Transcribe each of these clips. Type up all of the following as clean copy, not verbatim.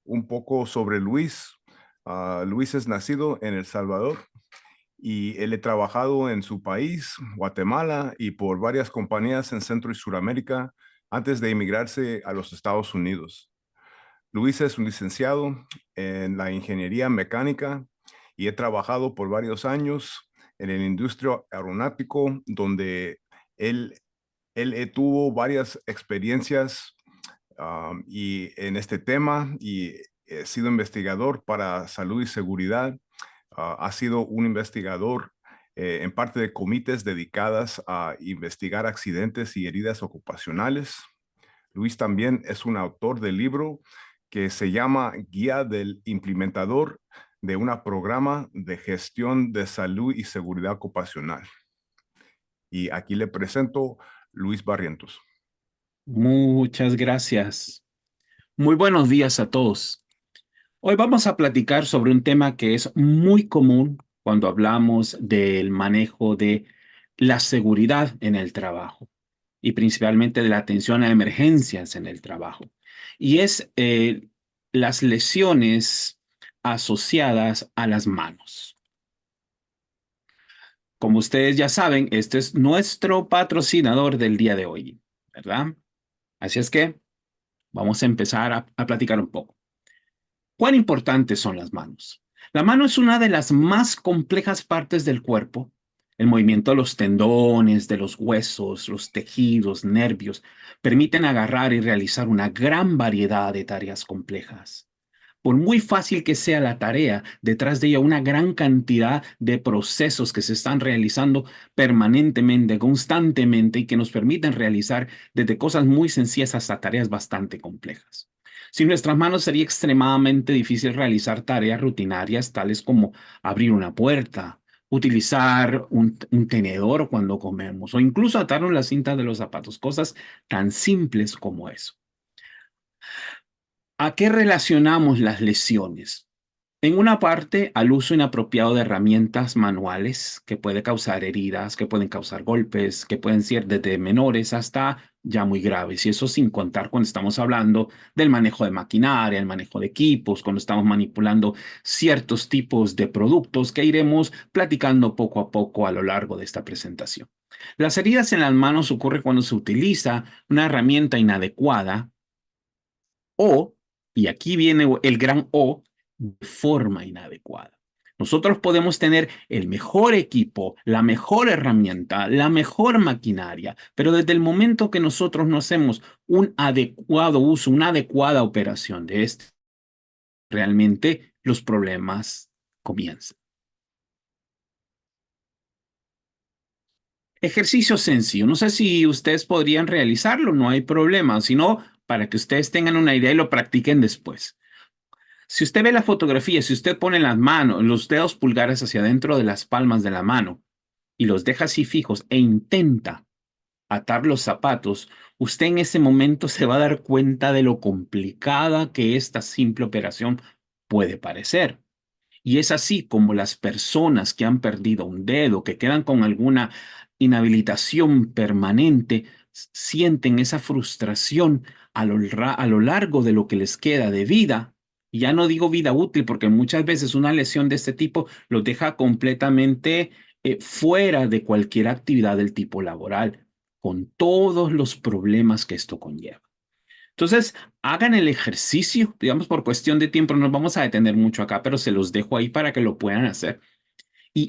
un poco sobre Luis. Luis es nacido en El Salvador y él ha trabajado en su país, Guatemala, y por varias compañías en Centro y Suramérica antes de emigrarse a los Estados Unidos. Luis es un licenciado en la ingeniería mecánica y ha trabajado por varios años en la industria aeronáutico, donde él, él tuvo varias experiencias y en este tema y he sido investigador para salud y seguridad. Ha sido un investigador en parte de comités dedicadas a investigar accidentes y heridas ocupacionales. Luis también es un autor del libro que se llama Guía del Implementador de un programa de gestión de salud y seguridad ocupacional. Y aquí le presento Luis Barrientos. Muchas gracias. Muy buenos días a todos. Hoy vamos a platicar sobre un tema que es muy común cuando hablamos del manejo de la seguridad en el trabajo y principalmente de la atención a emergencias en el trabajo. Y es las lesiones asociadas a las manos. Como ustedes ya saben, este es nuestro patrocinador del día de hoy, ¿verdad? Así es que vamos a empezar a platicar un poco. ¿Cuán importantes son las manos? La mano es una de las más complejas partes del cuerpo. El movimiento de los tendones, de los huesos, los tejidos, nervios, permiten agarrar y realizar una gran variedad de tareas complejas. Por muy fácil que sea la tarea, detrás de ella una gran cantidad de procesos que se están realizando permanentemente, constantemente y que nos permiten realizar desde cosas muy sencillas hasta tareas bastante complejas. Sin nuestras manos sería extremadamente difícil realizar tareas rutinarias tales como abrir una puerta, utilizar un tenedor cuando comemos o incluso atarnos las cintas de los zapatos, cosas tan simples como eso. ¿A qué relacionamos las lesiones? En una parte, al uso inapropiado de herramientas manuales que puede causar heridas, que pueden causar golpes, que pueden ser desde menores hasta ya muy graves. Y eso sin contar cuando estamos hablando del manejo de maquinaria, el manejo de equipos, cuando estamos manipulando ciertos tipos de productos que iremos platicando poco a poco a lo largo de esta presentación. Las heridas en las manos ocurren cuando se utiliza una herramienta inadecuada o, y aquí viene el gran o, de forma inadecuada. Nosotros podemos tener el mejor equipo, la mejor herramienta, la mejor maquinaria, pero desde el momento que nosotros no hacemos un adecuado uso, una adecuada operación de este, realmente los problemas comienzan. Ejercicio sencillo. No sé si ustedes podrían realizarlo, no hay problema, sino para que ustedes tengan una idea y lo practiquen después. Si usted ve la fotografía, si usted pone las manos, los dedos pulgares hacia adentro de las palmas de la mano y los deja así fijos e intenta atar los zapatos, usted en ese momento se va a dar cuenta de lo complicada que esta simple operación puede parecer. Y es así como las personas que han perdido un dedo, que quedan con alguna inhabilitación permanente, sienten esa frustración a lo largo de lo que les queda de vida. Y ya no digo vida útil, porque muchas veces una lesión de este tipo los deja completamente fuera de cualquier actividad del tipo laboral, con todos los problemas que esto conlleva. Entonces, hagan el ejercicio, digamos, por cuestión de tiempo, no nos vamos a detener mucho acá, pero se los dejo ahí para que lo puedan hacer. Y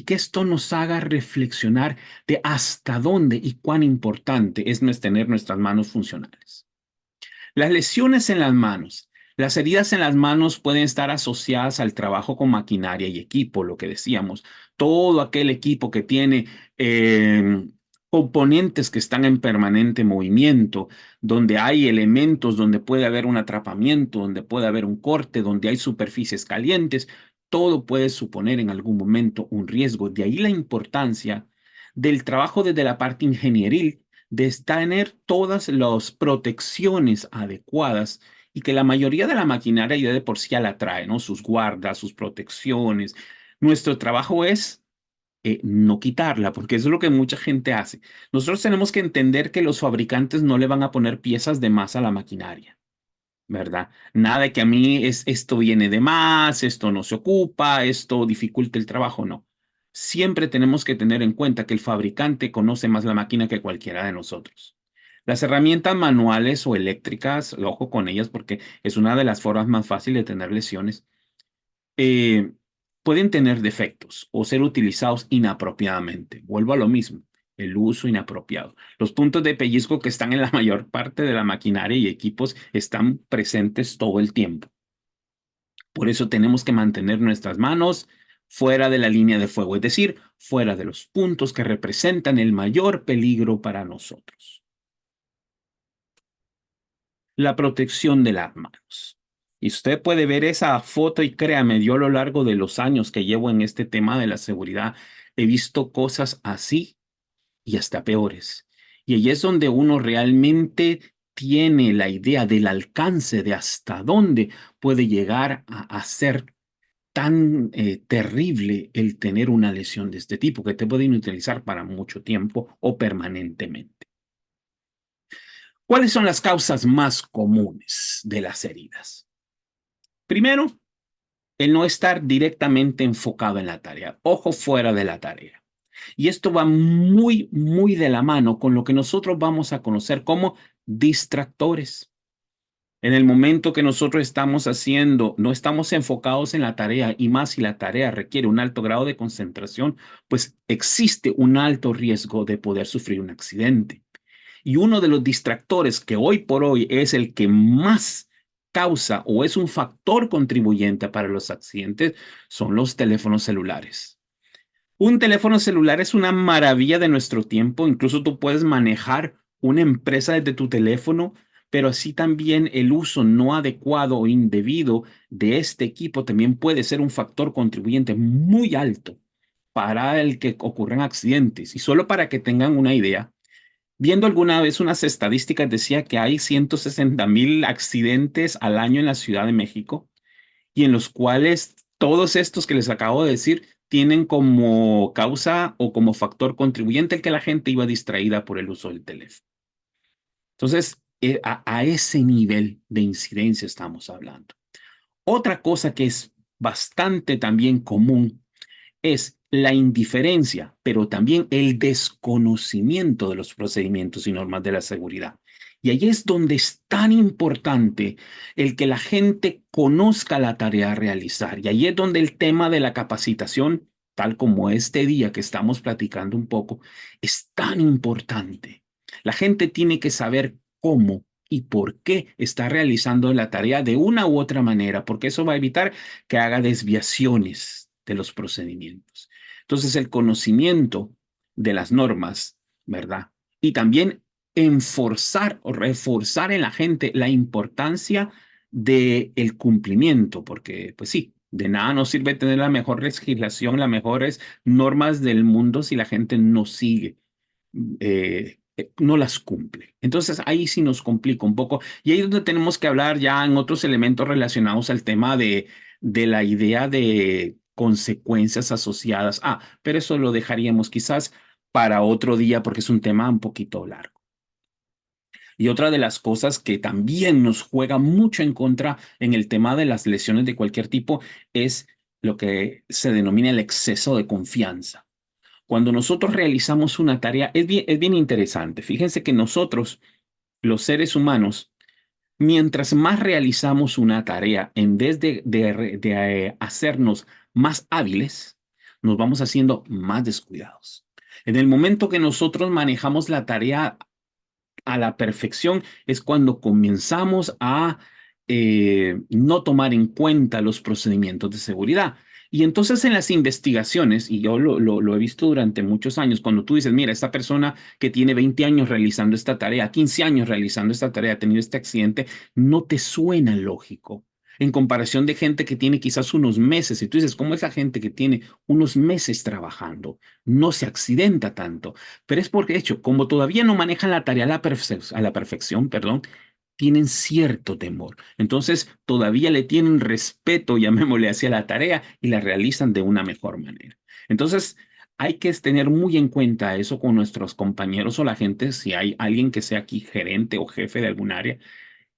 que esto nos haga reflexionar de hasta dónde y cuán importante es tener nuestras manos funcionales. Las lesiones en las manos. Las heridas en las manos pueden estar asociadas al trabajo con maquinaria y equipo, lo que decíamos. Todo aquel equipo que tiene componentes que están en permanente movimiento, donde hay elementos, donde puede haber un atrapamiento, donde puede haber un corte, donde hay superficies calientes, todo puede suponer en algún momento un riesgo. De ahí la importancia del trabajo desde la parte ingenieril de tener todas las protecciones adecuadas y que la mayoría de la maquinaria ya de por sí ya la trae, ¿no? Sus guardas, sus protecciones. Nuestro trabajo es no quitarla, porque eso es lo que mucha gente hace. Nosotros tenemos que entender que los fabricantes no le van a poner piezas de más a la maquinaria. ¿verdad? Nada de que a mí esto viene de más, esto no se ocupa, esto dificulta el trabajo, no. Siempre tenemos que tener en cuenta que el fabricante conoce más la máquina que cualquiera de nosotros. Las herramientas manuales o eléctricas, ojo con ellas porque es una de las formas más fáciles de tener lesiones, eh, pueden tener defectos o ser utilizados inapropiadamente. Vuelvo a lo mismo, el uso inapropiado. Los puntos de pellizco que están en la mayor parte de la maquinaria y equipos están presentes todo el tiempo. Por eso tenemos que mantener nuestras manos fuera de la línea de fuego, es decir, fuera de los puntos que representan el mayor peligro para nosotros. La protección de las manos. Y usted puede ver esa foto y créame, yo a lo largo de los años que llevo en este tema de la seguridad, he visto cosas así y hasta peores. Y ahí es donde uno realmente tiene la idea del alcance de hasta dónde puede llegar a ser tan terrible el tener una lesión de este tipo, que te pueden utilizar para mucho tiempo o permanentemente. ¿Cuáles son las causas más comunes de las heridas? Primero, el no estar directamente enfocado en la tarea, ojo fuera de la tarea. Y esto va muy, muy de la mano con lo que nosotros vamos a conocer como distractores. En el momento que nosotros estamos haciendo, no estamos enfocados en la tarea y más si la tarea requiere un alto grado de concentración, pues existe un alto riesgo de poder sufrir un accidente. Y uno de los distractores que hoy por hoy es el que más causa o es un factor contribuyente para los accidentes son los teléfonos celulares. Un teléfono celular es una maravilla de nuestro tiempo. Incluso tú puedes manejar una empresa desde tu teléfono, pero así también el uso no adecuado o indebido de este equipo también puede ser un factor contribuyente muy alto para el que ocurran accidentes. Y solo para que tengan una idea, viendo alguna vez unas estadísticas, decía que hay 160,000 accidentes al año en la Ciudad de México y en los cuales todos estos que les acabo de decir tienen como causa o como factor contribuyente el que la gente iba distraída por el uso del teléfono. Entonces, a ese nivel de incidencia estamos hablando. Otra cosa que es bastante también común es la indiferencia, pero también el desconocimiento de los procedimientos y normas de la seguridad. Y ahí es donde es tan importante el que la gente conozca la tarea a realizar. Y ahí es donde el tema de la capacitación, tal como este día que estamos platicando un poco, es tan importante. La gente tiene que saber cómo y por qué está realizando la tarea de una u otra manera, porque eso va a evitar que haga desviaciones de los procedimientos. Entonces, el conocimiento de las normas, ¿verdad? Y también enforzar o reforzar en la gente la importancia del cumplimiento, porque, pues sí, de nada nos sirve tener la mejor legislación, las mejores normas del mundo si la gente no sigue, no las cumple. Entonces ahí sí nos complica un poco. Y ahí es donde tenemos que hablar ya en otros elementos relacionados al tema de la idea de consecuencias asociadas. Pero eso lo dejaríamos quizás para otro día porque es un tema un poquito largo. Y otra de las cosas que también nos juega mucho en contra en el tema de las lesiones de cualquier tipo es lo que se denomina el exceso de confianza. Cuando nosotros realizamos una tarea, es bien interesante. Fíjense que nosotros, los seres humanos, mientras más realizamos una tarea, en vez de hacernos más hábiles, nos vamos haciendo más descuidados. En el momento que nosotros manejamos la tarea a la perfección, es cuando comenzamos a no tomar en cuenta los procedimientos de seguridad. Y entonces en las investigaciones, y yo lo he visto durante muchos años, cuando tú dices, mira, esta persona que tiene 20 años realizando esta tarea, 15 años realizando esta tarea, ha tenido este accidente, no te suena lógico. En comparación de gente que tiene quizás unos meses, y tú dices, ¿cómo es la gente que tiene unos meses trabajando? No se accidenta tanto, pero es porque, de hecho, como todavía no manejan la tarea a la perfección, perdón, tienen cierto temor. Entonces, todavía le tienen respeto, llamémosle, hacia la tarea y la realizan de una mejor manera. Entonces, hay que tener muy en cuenta eso con nuestros compañeros o la gente, si hay alguien que sea aquí gerente o jefe de algún área,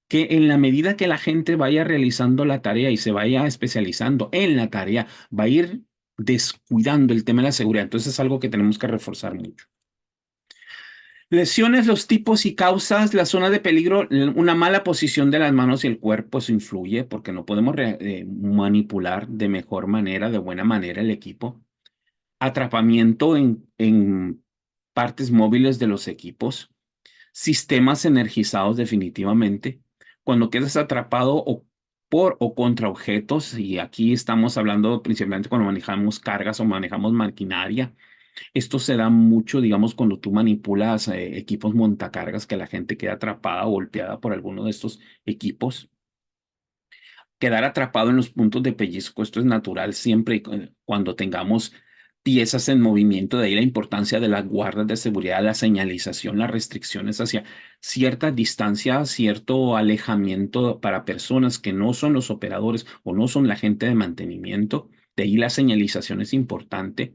que en la medida que la gente vaya realizando la tarea y se vaya especializando en la tarea, va a ir descuidando el tema de la seguridad. Entonces es algo que tenemos que reforzar mucho. Lesiones, los tipos y causas, la zona de peligro, una mala posición de las manos y el cuerpo, eso influye porque no podemos manipular de mejor manera, de buena manera el equipo. Atrapamiento en partes móviles de los equipos, sistemas energizados definitivamente. Cuando quedas atrapado o por o contra objetos, y aquí estamos hablando principalmente cuando manejamos cargas o manejamos maquinaria, esto se da mucho, digamos, cuando tú manipulas equipos montacargas, que la gente queda atrapada o golpeada por alguno de estos equipos. Quedar atrapado en los puntos de pellizco, esto es natural siempre y cuando tengamos piezas en movimiento, de ahí la importancia de las guardas de seguridad, la señalización, las restricciones hacia cierta distancia, cierto alejamiento para personas que no son los operadores o no son la gente de mantenimiento. De ahí la señalización es importante.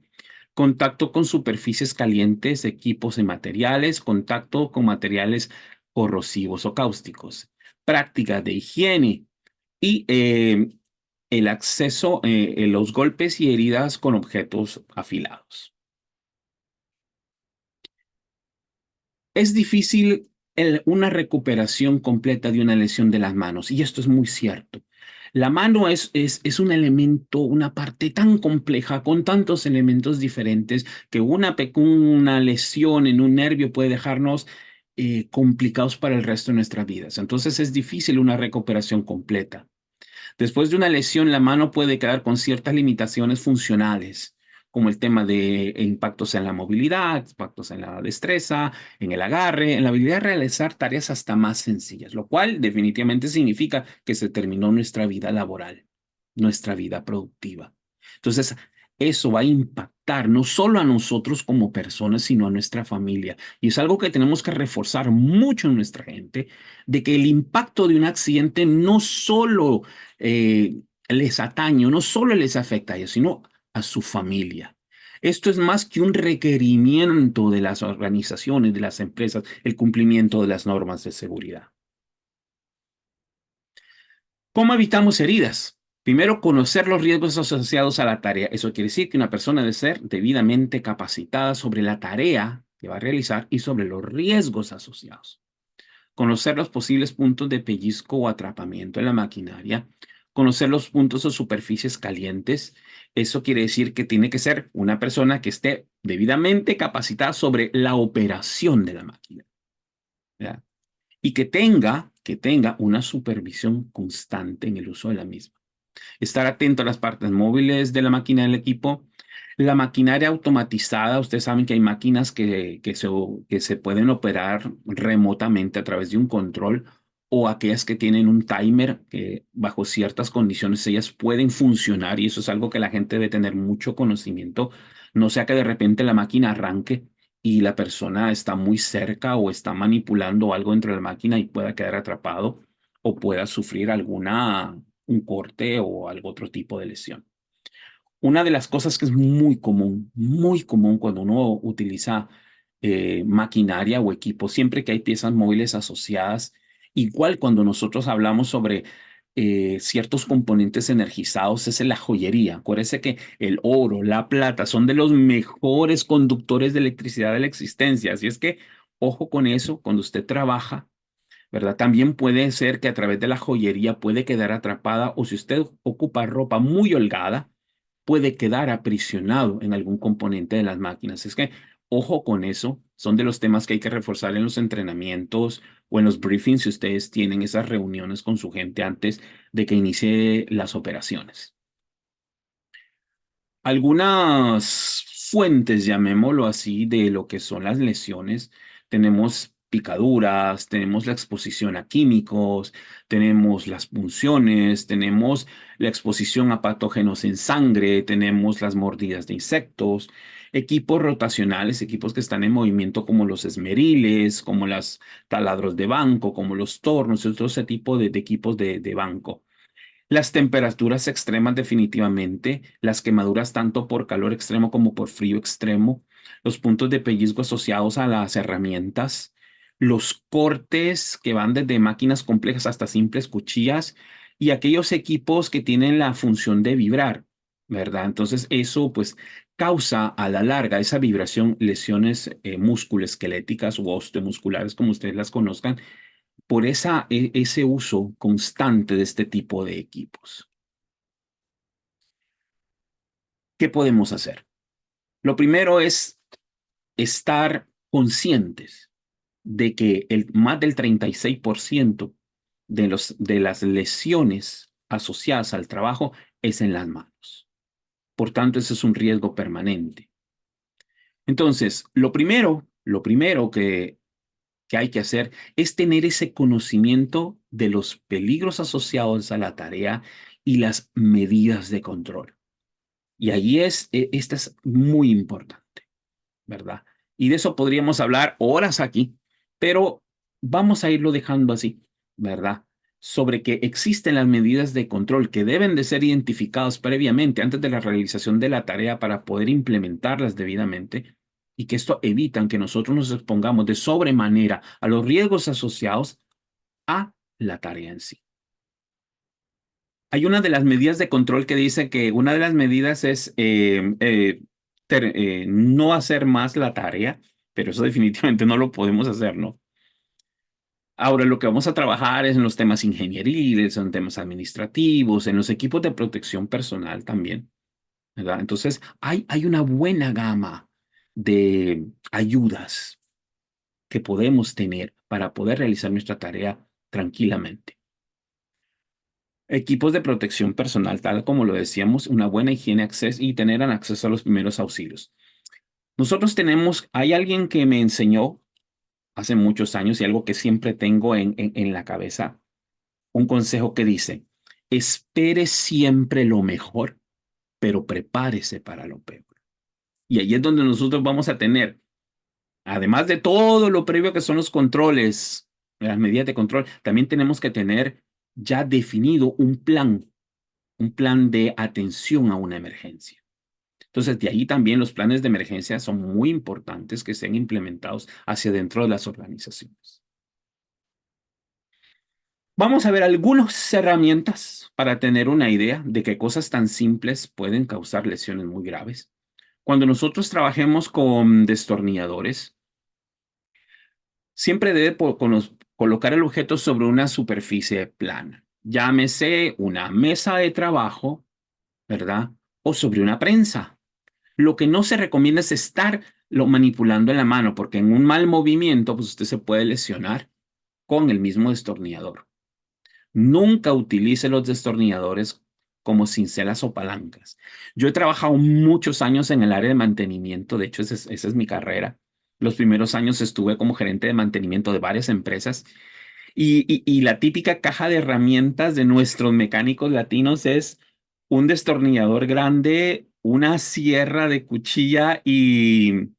Contacto con superficies calientes, equipos y materiales, contacto con materiales corrosivos o cáusticos. Prácticas de higiene y el acceso, los golpes y heridas con objetos afilados. Es difícil una recuperación completa de una lesión de las manos, y esto es muy cierto. La mano es un elemento, una parte tan compleja, con tantos elementos diferentes, que una lesión en un nervio puede dejarnos complicados para el resto de nuestras vidas. Entonces es difícil una recuperación completa. Después de una lesión, la mano puede quedar con ciertas limitaciones funcionales, como el tema de impactos en la movilidad, impactos en la destreza, en el agarre, en la habilidad de realizar tareas hasta más sencillas, lo cual definitivamente significa que se terminó nuestra vida laboral, nuestra vida productiva. Entonces, eso va a impactar no solo a nosotros como personas, sino a nuestra familia. Y es algo que tenemos que reforzar mucho en nuestra gente, de que el impacto de un accidente no solo les atañe, no solo les afecta a ellos, sino a su familia. Esto es más que un requerimiento de las organizaciones, de las empresas, el cumplimiento de las normas de seguridad. ¿Cómo evitamos heridas? Primero, conocer los riesgos asociados a la tarea. Eso quiere decir que una persona debe ser debidamente capacitada sobre la tarea que va a realizar y sobre los riesgos asociados. Conocer los posibles puntos de pellizco o atrapamiento en la maquinaria, conocer los puntos o superficies calientes. Eso quiere decir que tiene que ser una persona que esté debidamente capacitada sobre la operación de la máquina, ¿ya? Y que tenga una supervisión constante en el uso de la misma. Estar atento a las partes móviles de la máquina del equipo. La maquinaria automatizada, ustedes saben que hay máquinas que se pueden operar remotamente a través de un control, o aquellas que tienen un timer que bajo ciertas condiciones ellas pueden funcionar, y eso es algo que la gente debe tener mucho conocimiento. No sea que de repente la máquina arranque y la persona está muy cerca o está manipulando algo dentro de la máquina y pueda quedar atrapado o pueda sufrir un corte o algún otro tipo de lesión. Una de las cosas que es muy común cuando uno utiliza maquinaria o equipo, siempre que hay piezas móviles asociadas, igual cuando nosotros hablamos sobre ciertos componentes energizados, es en la joyería. Acuérdese que el oro, la plata son de los mejores conductores de electricidad de la existencia. Así es que, ojo con eso, cuando usted trabaja, ¿verdad? También puede ser que a través de la joyería puede quedar atrapada, o si usted ocupa ropa muy holgada, puede quedar aprisionado en algún componente de las máquinas. Es que, ojo con eso, son de los temas que hay que reforzar en los entrenamientos o en los briefings si ustedes tienen esas reuniones con su gente antes de que inicie las operaciones. Algunas fuentes, llamémoslo así, de lo que son las lesiones. Tenemos picaduras, tenemos la exposición a químicos, tenemos las punciones, tenemos la exposición a patógenos en sangre, tenemos las mordidas de insectos, equipos rotacionales, equipos que están en movimiento como los esmeriles, como los taladros de banco, como los tornos, todo ese tipo de equipos de banco. Las temperaturas extremas definitivamente, las quemaduras tanto por calor extremo como por frío extremo, los puntos de pellizco asociados a las herramientas, los cortes que van desde máquinas complejas hasta simples cuchillas y aquellos equipos que tienen la función de vibrar, ¿verdad? Entonces eso pues causa a la larga esa vibración, lesiones musculoesqueléticas o osteomusculares, como ustedes las conozcan, por ese uso constante de este tipo de equipos. ¿Qué podemos hacer? Lo primero es estar conscientes de que más del 36% de las lesiones asociadas al trabajo es en las manos. Por tanto, ese es un riesgo permanente. Entonces, lo primero que hay que hacer es tener ese conocimiento de los peligros asociados a la tarea y las medidas de control. Y ahí esta es muy importante, ¿verdad? Y de eso podríamos hablar horas aquí, pero vamos a irlo dejando así, ¿verdad? Sobre que existen las medidas de control que deben de ser identificadas previamente antes de la realización de la tarea para poder implementarlas debidamente y que esto evita que nosotros nos expongamos de sobremanera a los riesgos asociados a la tarea en sí. Hay una de las medidas de control que dice que una de las medidas es no hacer más la tarea, pero eso definitivamente no lo podemos hacer, ¿no? Ahora, lo que vamos a trabajar es en los temas ingenieriles, en temas administrativos, en los equipos de protección personal también, ¿verdad? Entonces, hay una buena gama de ayudas que podemos tener para poder realizar nuestra tarea tranquilamente. Equipos de protección personal, tal como lo decíamos, una buena higiene acceso y tener acceso a los primeros auxilios. Nosotros hay alguien que me enseñó hace muchos años y algo que siempre tengo en la cabeza, un consejo que dice, espere siempre lo mejor, pero prepárese para lo peor. Y ahí es donde nosotros vamos a tener, además de todo lo previo que son los controles, las medidas de control, también tenemos que tener ya definido un plan de atención a una emergencia. Entonces, de ahí también los planes de emergencia son muy importantes que sean implementados hacia dentro de las organizaciones. Vamos a ver algunas herramientas para tener una idea de qué cosas tan simples pueden causar lesiones muy graves. Cuando nosotros trabajemos con destornilladores, siempre debe colocar el objeto sobre una superficie plana. Llámese una mesa de trabajo, ¿verdad? O sobre una prensa. Lo que no se recomienda es estarlo manipulando en la mano, porque en un mal movimiento, pues usted se puede lesionar con el mismo destornillador. Nunca utilice los destornilladores como cincelas o palancas. Yo he trabajado muchos años en el área de mantenimiento, de hecho, esa es mi carrera. Los primeros años estuve como gerente de mantenimiento de varias empresas y la típica caja de herramientas de nuestros mecánicos latinos es un destornillador grande, una sierra de cuchilla y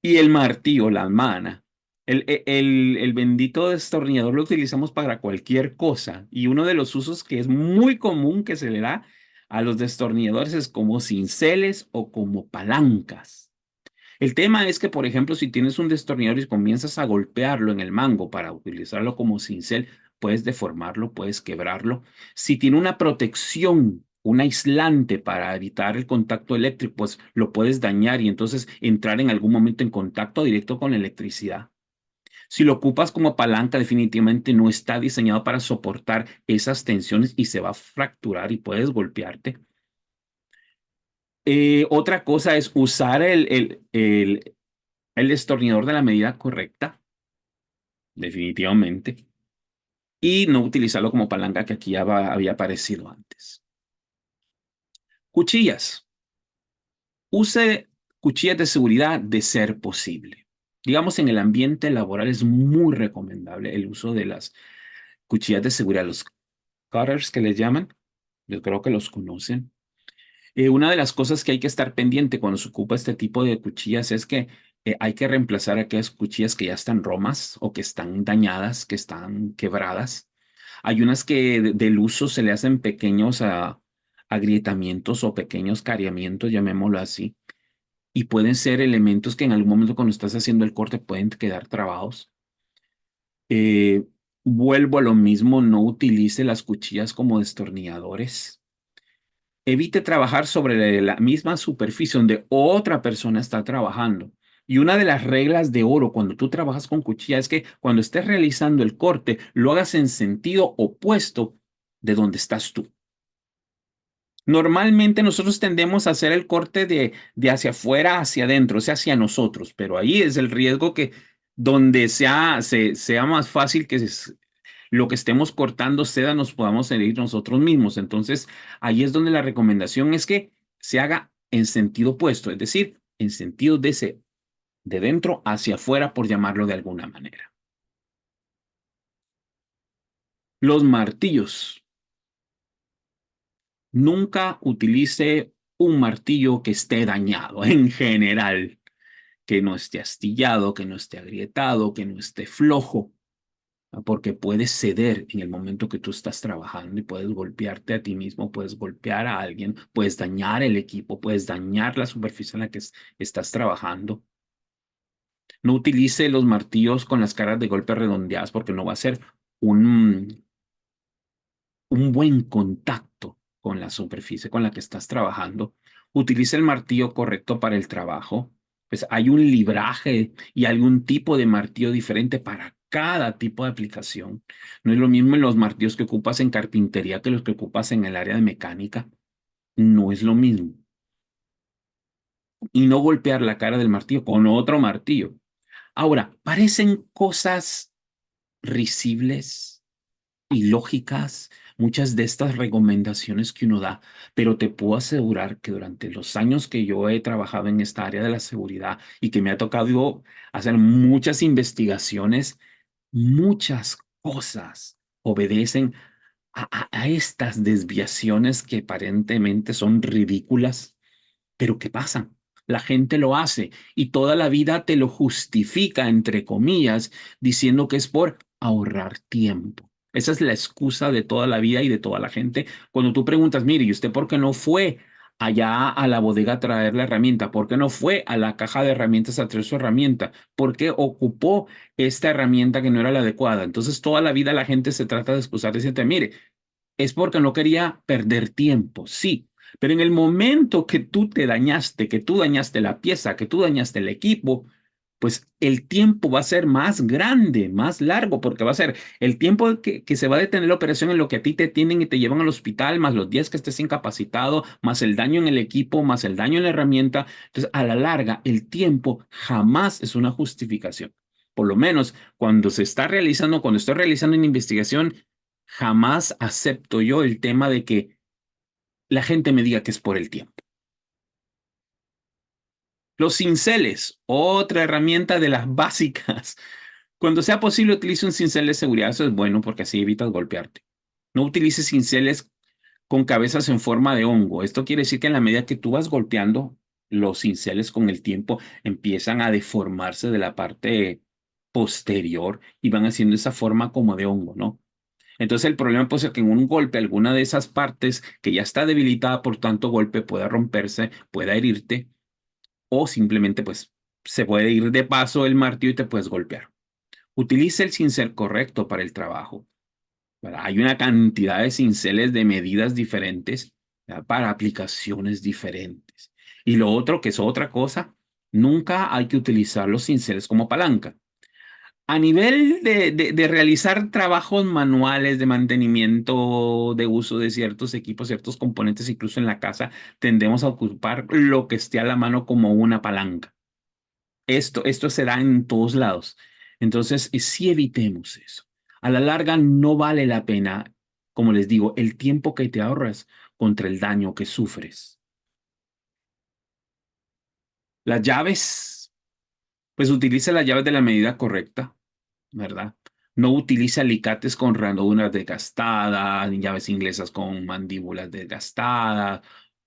el martillo, la mana. El bendito destornillador lo utilizamos para cualquier cosa y uno de los usos que es muy común que se le da a los destornilladores es como cinceles o como palancas. El tema es que, por ejemplo, si tienes un destornillador y comienzas a golpearlo en el mango para utilizarlo como cincel, puedes deformarlo, puedes quebrarlo. Si tiene una protección, un aislante para evitar el contacto eléctrico, pues lo puedes dañar y entonces entrar en algún momento en contacto directo con la electricidad. Si lo ocupas como palanca, definitivamente no está diseñado para soportar esas tensiones y se va a fracturar y puedes golpearte. Otra cosa es usar el destornillador de la medida correcta, definitivamente, y no utilizarlo como palanca que aquí ya había aparecido antes. Cuchillas. Use cuchillas de seguridad de ser posible. Digamos, en el ambiente laboral es muy recomendable el uso de las cuchillas de seguridad, los cutters que les llaman. Yo creo que los conocen. Una de las cosas que hay que estar pendiente cuando se ocupa este tipo de cuchillas es que hay que reemplazar aquellas cuchillas que ya están romas o que están dañadas, que están quebradas. Hay unas que del uso se le hacen pequeños agrietamientos o pequeños cariamientos, llamémoslo así, y pueden ser elementos que en algún momento cuando estás haciendo el corte pueden quedar trabados. Eh, Vuelvo a lo mismo, no utilice las cuchillas como destornilladores. Evite trabajar sobre la misma superficie donde otra persona está trabajando. Y una de las reglas de oro cuando tú trabajas con cuchilla es que cuando estés realizando el corte, lo hagas en sentido opuesto de donde estás tú. Normalmente nosotros tendemos a hacer el corte de hacia afuera hacia adentro, o sea, hacia nosotros, pero ahí es el riesgo que donde sea más fácil que lo que estemos cortando seda nos podamos herir nosotros mismos. Entonces, ahí es donde la recomendación es que se haga en sentido opuesto, es decir, en sentido de dentro hacia afuera, por llamarlo de alguna manera. Los martillos. Nunca utilice un martillo que esté dañado en general, que no esté astillado, que no esté agrietado, que no esté flojo, porque puedes ceder en el momento que tú estás trabajando y puedes golpearte a ti mismo, puedes golpear a alguien, puedes dañar el equipo, puedes dañar la superficie en la que estás trabajando. No utilice los martillos con las caras de golpe redondeadas porque no va a ser un, un buen contacto con la superficie con la que estás trabajando. Utiliza el martillo correcto para el trabajo. Pues hay un libraje y algún tipo de martillo diferente para cada tipo de aplicación. No es lo mismo en los martillos que ocupas en carpintería que los que ocupas en el área de mecánica. No es lo mismo. Y no golpear la cara del martillo con otro martillo. Ahora, parecen cosas risibles ilógicas muchas de estas recomendaciones que uno da, pero te puedo asegurar que durante los años que yo he trabajado en esta área de la seguridad y que me ha tocado hacer muchas investigaciones, muchas cosas obedecen a estas desviaciones que aparentemente son ridículas, pero ¿qué pasa? La gente lo hace y toda la vida te lo justifica, entre comillas, diciendo que es por ahorrar tiempo. Esa es la excusa de toda la vida y de toda la gente. Cuando tú preguntas, mire, ¿y usted por qué no fue allá a la bodega a traer la herramienta? ¿Por qué no fue a la caja de herramientas a traer su herramienta? ¿Por qué ocupó esta herramienta que no era la adecuada? Entonces, toda la vida la gente se trata de excusar diciendo, mire, es porque no quería perder tiempo, sí, pero en el momento que tú te dañaste, que tú dañaste la pieza, que tú dañaste el equipo, pues el tiempo va a ser más grande, más largo, porque va a ser el tiempo que se va a detener la operación en lo que a ti te tienen y te llevan al hospital, más los días que estés incapacitado, más el daño en el equipo, más el daño en la herramienta. Entonces, a la larga, el tiempo jamás es una justificación. Por lo menos cuando se está realizando, cuando estoy realizando una investigación, jamás acepto yo el tema de que la gente me diga que es por el tiempo. Los cinceles, otra herramienta de las básicas. Cuando sea posible, utilice un cincel de seguridad. Eso es bueno porque así evitas golpearte. No utilices cinceles con cabezas en forma de hongo. Esto quiere decir que en la medida que tú vas golpeando, los cinceles con el tiempo empiezan a deformarse de la parte posterior y van haciendo esa forma como de hongo, ¿no? Entonces el problema puede ser que en un golpe alguna de esas partes que ya está debilitada por tanto golpe pueda romperse, pueda herirte o simplemente pues se puede ir de paso el martillo y te puedes golpear. Utilice el cincel correcto para el trabajo. ¿Verdad? Hay una cantidad de cinceles de medidas diferentes, ¿verdad? Para aplicaciones diferentes. Y lo otro, que es otra cosa, nunca hay que utilizar los cinceles como palanca. A nivel de realizar trabajos manuales de mantenimiento, de uso de ciertos equipos, ciertos componentes, incluso en la casa, tendemos a ocupar lo que esté a la mano como una palanca. Esto se da en todos lados. Entonces, sí evitemos eso. A la larga no vale la pena, como les digo, el tiempo que te ahorras contra el daño que sufres. Las llaves, pues utiliza las llaves de la medida correcta, ¿verdad? No utiliza alicates con ranuras desgastadas, ni llaves inglesas con mandíbulas desgastadas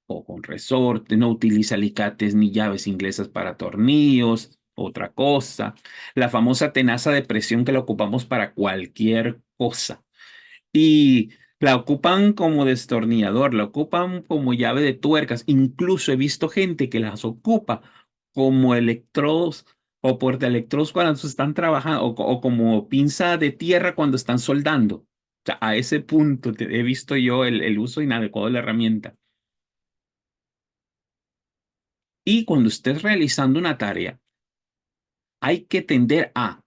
o con resorte. No utiliza alicates ni llaves inglesas para tornillos. Otra cosa, la famosa tenaza de presión que la ocupamos para cualquier cosa. Y la ocupan como destornillador, la ocupan como llave de tuercas. Incluso he visto gente que las ocupa como electrodos o portaelectrodos cuando están trabajando, o como pinza de tierra cuando están soldando. O sea, a ese punto he visto yo el uso inadecuado de la herramienta. Y cuando estés realizando una tarea, hay que tender a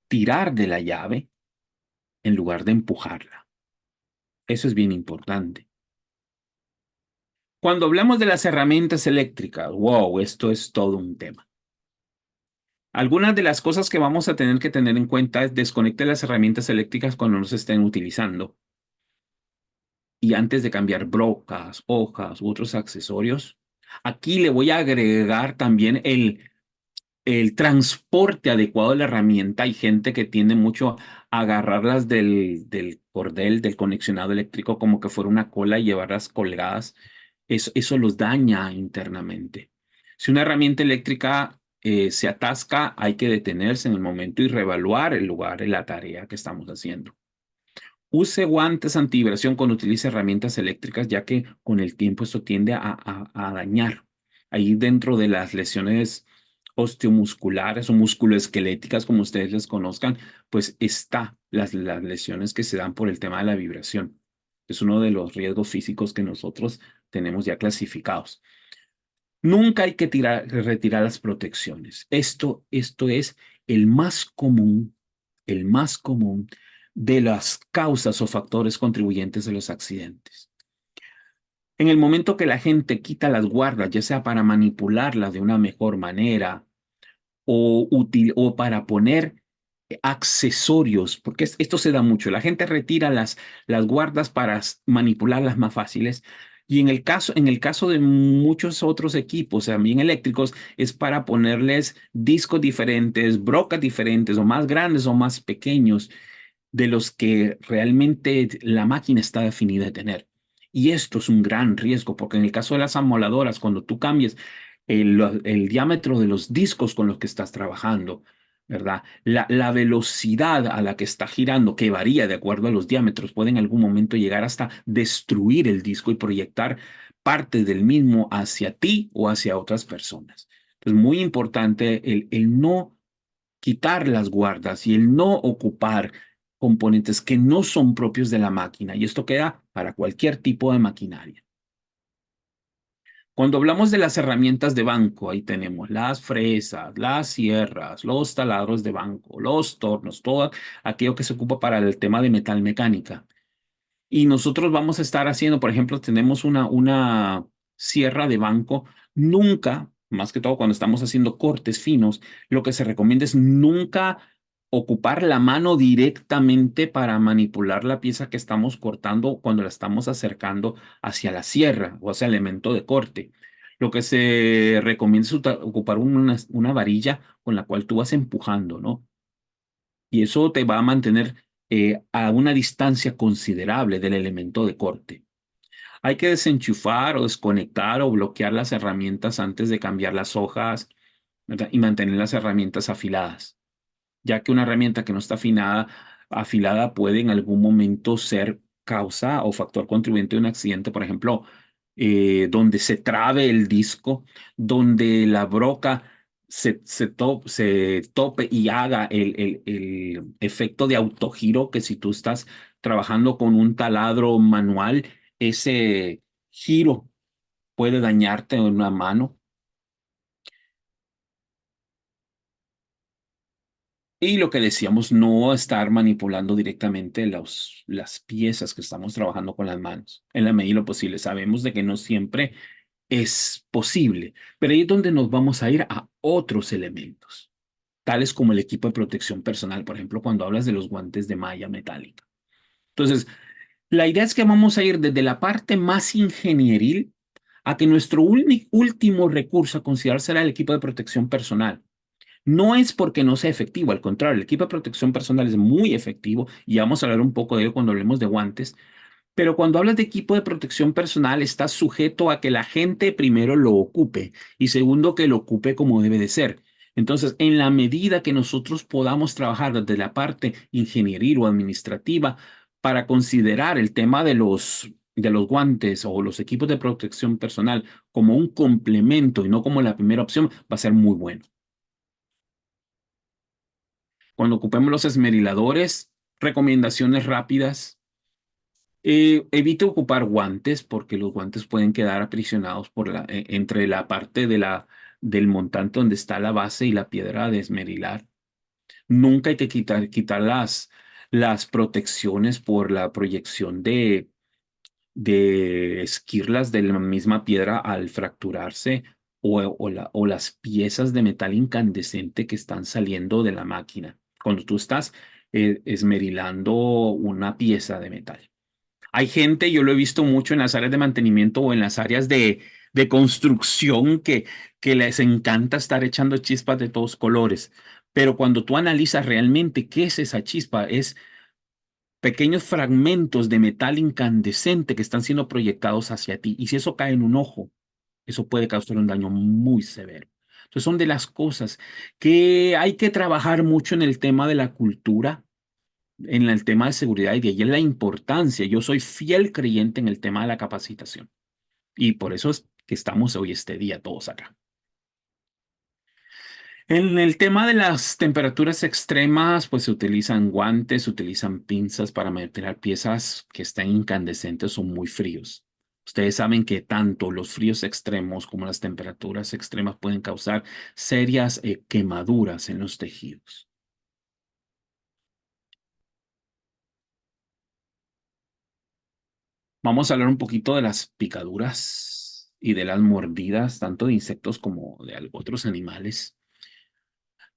tirar de la llave en lugar de empujarla. Eso es bien importante. Cuando hablamos de las herramientas eléctricas, wow, esto es todo un tema. Algunas de las cosas que vamos a tener que tener en cuenta es desconecte las herramientas eléctricas cuando no se estén utilizando. Y antes de cambiar brocas, hojas u otros accesorios, aquí le voy a agregar también el transporte adecuado de la herramienta. Hay gente que tiende mucho a agarrarlas del cordel, del conexionado eléctrico, como que fuera una cola y llevarlas colgadas. Eso los daña internamente. Si una herramienta eléctrica se atasca, hay que detenerse en el momento y reevaluar el lugar y la tarea que estamos haciendo. Use guantes antivibración cuando utilice herramientas eléctricas, ya que con el tiempo esto tiende a dañar. Ahí dentro de las lesiones osteomusculares o musculoesqueléticas, como ustedes les conozcan, pues está las lesiones que se dan por el tema de la vibración. Es uno de los riesgos físicos que nosotros tenemos ya clasificados. Nunca hay que retirar las protecciones. Esto es el más común de las causas o factores contribuyentes de los accidentes. En el momento que la gente quita las guardas, ya sea para manipularlas de una mejor manera o para poner accesorios, porque esto se da mucho. La gente retira las guardas para manipularlas más fáciles. Y en el caso de muchos otros equipos, también eléctricos, es para ponerles discos diferentes, brocas diferentes, o más grandes o más pequeños, de los que realmente la máquina está definida de tener. Y esto es un gran riesgo, porque en el caso de las amoladoras, cuando tú cambies el diámetro de los discos con los que estás trabajando, ¿verdad? La velocidad a la que está girando, que varía de acuerdo a los diámetros, puede en algún momento llegar hasta destruir el disco y proyectar parte del mismo hacia ti o hacia otras personas. Es muy importante el no quitar las guardas y el no ocupar componentes que no son propios de la máquina. Y esto queda para cualquier tipo de maquinaria. Cuando hablamos de las herramientas de banco, ahí tenemos las fresas, las sierras, los taladros de banco, los tornos, todo aquello que se ocupa para el tema de metal mecánica. Y nosotros vamos a estar haciendo, por ejemplo, tenemos una sierra de banco. Nunca, más que todo cuando estamos haciendo cortes finos, lo que se recomienda es nunca ocupar la mano directamente para manipular la pieza que estamos cortando cuando la estamos acercando hacia la sierra o hacia el elemento de corte. Lo que se recomienda es ocupar una varilla con la cual tú vas empujando, ¿no? Y eso te va a mantener a una distancia considerable del elemento de corte. Hay que desenchufar o desconectar o bloquear las herramientas antes de cambiar las hojas, ¿verdad? Y mantener las herramientas afiladas, ya que una herramienta que no está afilada puede en algún momento ser causa o factor contribuyente de un accidente, por ejemplo, donde se trabe el disco, donde la broca se tope y haga el efecto de autogiro, que si tú estás trabajando con un taladro manual, ese giro puede dañarte en una mano. Y lo que decíamos, no estar manipulando directamente las piezas que estamos trabajando con las manos, en la medida de lo posible. Sabemos de que no siempre es posible, pero ahí es donde nos vamos a ir a otros elementos, tales como el equipo de protección personal, por ejemplo, cuando hablas de los guantes de malla metálica. Entonces, la idea es que vamos a ir desde la parte más ingenieril a que nuestro último recurso a considerar será el equipo de protección personal. No es porque no sea efectivo, al contrario, el equipo de protección personal es muy efectivo y vamos a hablar un poco de ello cuando hablemos de guantes, pero cuando hablas de equipo de protección personal estás sujeto a que la gente primero lo ocupe y segundo que lo ocupe como debe de ser. Entonces, en la medida que nosotros podamos trabajar desde la parte ingenieril o administrativa para considerar el tema de los guantes o los equipos de protección personal como un complemento y no como la primera opción, va a ser muy bueno. Cuando ocupemos los esmeriladores, recomendaciones rápidas. Evite ocupar guantes porque los guantes pueden quedar aprisionados entre la parte del montante donde está la base y la piedra de esmerilar. Nunca hay que quitar las protecciones por la proyección de esquirlas de la misma piedra al fracturarse o las piezas de metal incandescente que están saliendo de la máquina cuando tú estás esmerilando una pieza de metal. Hay gente, yo lo he visto mucho en las áreas de mantenimiento o en las áreas de construcción que les encanta estar echando chispas de todos colores. Pero cuando tú analizas realmente qué es esa chispa, es pequeños fragmentos de metal incandescente que están siendo proyectados hacia ti. Y si eso cae en un ojo, eso puede causar un daño muy severo. Entonces son de las cosas que hay que trabajar mucho en el tema de la cultura, en el tema de seguridad, y de ahí es la importancia. Yo soy fiel creyente en el tema de la capacitación y por eso es que estamos hoy este día todos acá. En el tema de las temperaturas extremas, pues se utilizan guantes, se utilizan pinzas para mantener piezas que estén incandescentes o muy fríos. Ustedes saben que tanto los fríos extremos como las temperaturas extremas pueden causar serias quemaduras en los tejidos. Vamos a hablar un poquito de las picaduras y de las mordidas, tanto de insectos como de otros animales.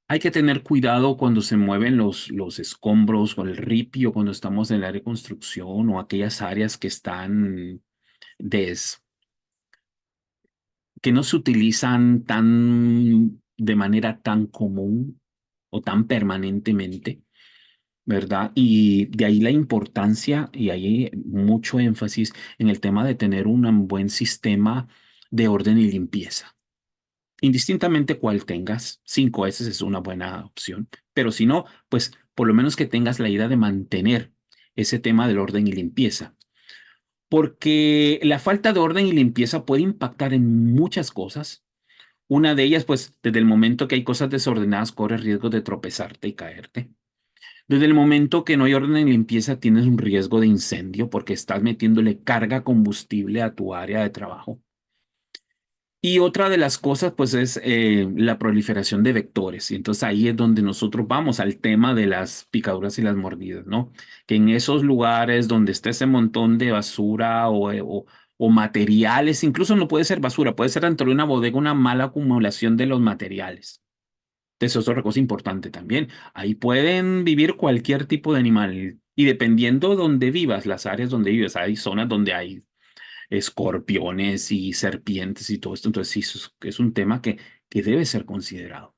Hay que tener cuidado cuando se mueven los escombros o el ripio, cuando estamos en el área de construcción o aquellas áreas que están des, que no se utilizan de manera tan común o tan permanentemente, ¿verdad? Y de ahí la importancia y ahí mucho énfasis en el tema de tener un buen sistema de orden y limpieza. Indistintamente cuál tengas, 5S es una buena opción, pero si no, pues por lo menos que tengas la idea de mantener ese tema del orden y limpieza, porque la falta de orden y limpieza puede impactar en muchas cosas. Una de ellas, pues desde el momento que hay cosas desordenadas, corres riesgo de tropezarte y caerte. Desde el momento que no hay orden y limpieza, tienes un riesgo de incendio porque estás metiéndole carga combustible a tu área de trabajo. Y otra de las cosas, pues, es la proliferación de vectores. Y entonces ahí es donde nosotros vamos al tema de las picaduras y las mordidas, ¿no? Que en esos lugares donde está ese montón de basura o materiales, incluso no puede ser basura, puede ser dentro de una bodega una mala acumulación de los materiales. Eso es otra cosa importante también. Ahí pueden vivir cualquier tipo de animal. Y dependiendo de donde vivas, las áreas donde vives, hay zonas donde hay escorpiones y serpientes y todo esto. Entonces, sí, eso es un tema que debe ser considerado.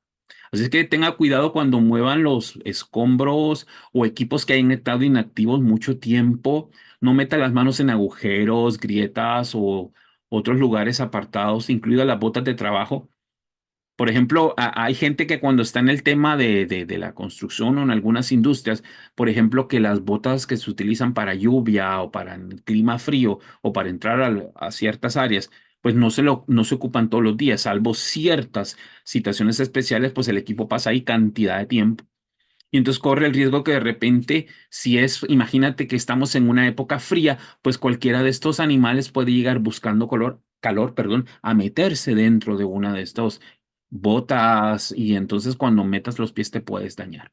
Así es que tenga cuidado cuando muevan los escombros o equipos que hayan estado inactivos mucho tiempo. No meta las manos en agujeros, grietas o otros lugares apartados, incluidas las botas de trabajo. Por ejemplo, hay gente que cuando está en el tema de la construcción o en algunas industrias, por ejemplo, que las botas que se utilizan para lluvia o para el clima frío o para entrar a ciertas áreas, pues no se ocupan todos los días, salvo ciertas situaciones especiales, pues el equipo pasa ahí cantidad de tiempo. Y entonces corre el riesgo que de repente, imagínate que estamos en una época fría, pues cualquiera de estos animales puede llegar buscando calor, perdón, a meterse dentro de una de estos botas y entonces cuando metas los pies te puedes dañar.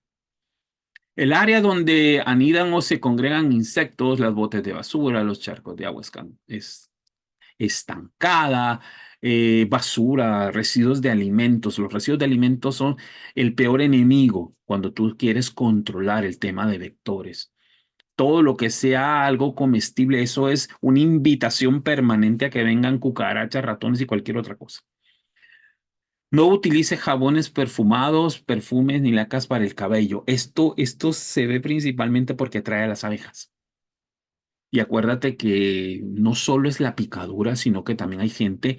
El área donde anidan o se congregan insectos, las botes de basura, los charcos de agua estancada, basura, residuos de alimentos. Los residuos de alimentos son el peor enemigo cuando tú quieres controlar el tema de vectores. Todo lo que sea algo comestible, eso es una invitación permanente a que vengan cucarachas, ratones y cualquier otra cosa. No utilice jabones perfumados, perfumes ni lacas para el cabello. Esto se ve principalmente porque atrae a las abejas. Y acuérdate que no solo es la picadura, sino que también hay gente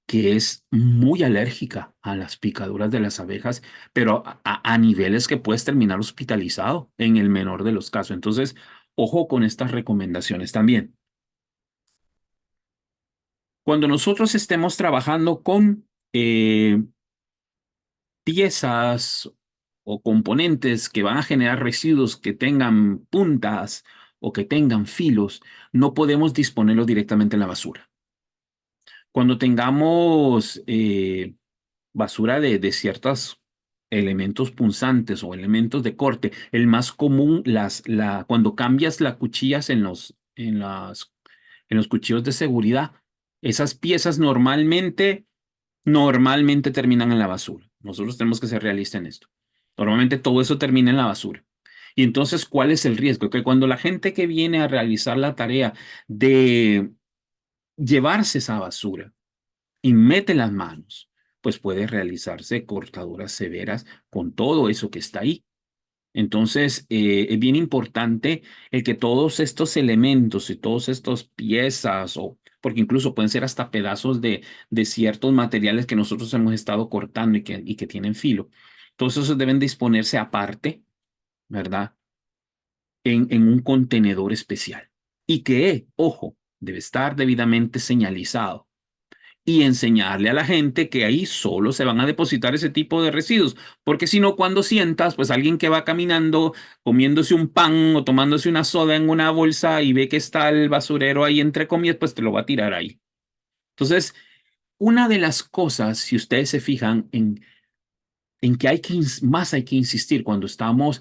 que es muy alérgica a las picaduras de las abejas, pero a niveles que puedes terminar hospitalizado en el menor de los casos. Entonces, ojo con estas recomendaciones también. Cuando nosotros estemos trabajando con piezas o componentes que van a generar residuos que tengan puntas o que tengan filos, no podemos disponerlo directamente en la basura. Cuando tengamos basura de ciertos elementos punzantes o elementos de corte, el más común, cuando cambias las cuchillas en los cuchillos de seguridad, esas piezas normalmente terminan en la basura. Nosotros tenemos que ser realistas en esto. Normalmente todo eso termina en la basura. Y entonces, ¿cuál es el riesgo? Que cuando la gente que viene a realizar la tarea de llevarse esa basura y mete las manos, pues puede realizarse cortaduras severas con todo eso que está ahí. Entonces, es bien importante el que todos estos elementos y todas estas piezas, o porque incluso pueden ser hasta pedazos de ciertos materiales que nosotros hemos estado cortando y que tienen filo, todos esos deben disponerse aparte, ¿verdad? En un contenedor especial. Y que, ojo, debe estar debidamente señalizado y enseñarle a la gente que ahí solo se van a depositar ese tipo de residuos, porque si no, cuando sientas, pues alguien que va caminando, comiéndose un pan o tomándose una soda en una bolsa y ve que está el basurero ahí entre comillas, pues te lo va a tirar ahí. Entonces, una de las cosas, si ustedes se fijan en que más hay que insistir cuando estamos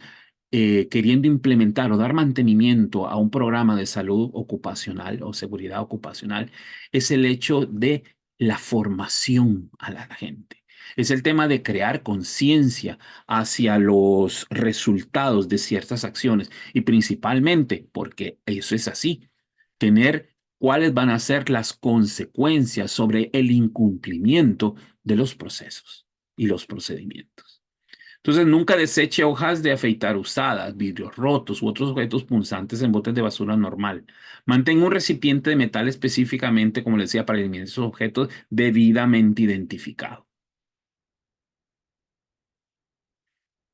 queriendo implementar o dar mantenimiento a un programa de salud ocupacional o seguridad ocupacional, es el hecho de la formación a la gente. Es el tema de crear conciencia hacia los resultados de ciertas acciones y principalmente, porque eso es así, tener cuáles van a ser las consecuencias sobre el incumplimiento de los procesos y los procedimientos. Entonces, nunca deseche hojas de afeitar usadas, vidrios rotos u otros objetos punzantes en botes de basura normal. Mantenga un recipiente de metal específicamente, como les decía, para eliminar esos objetos debidamente identificado.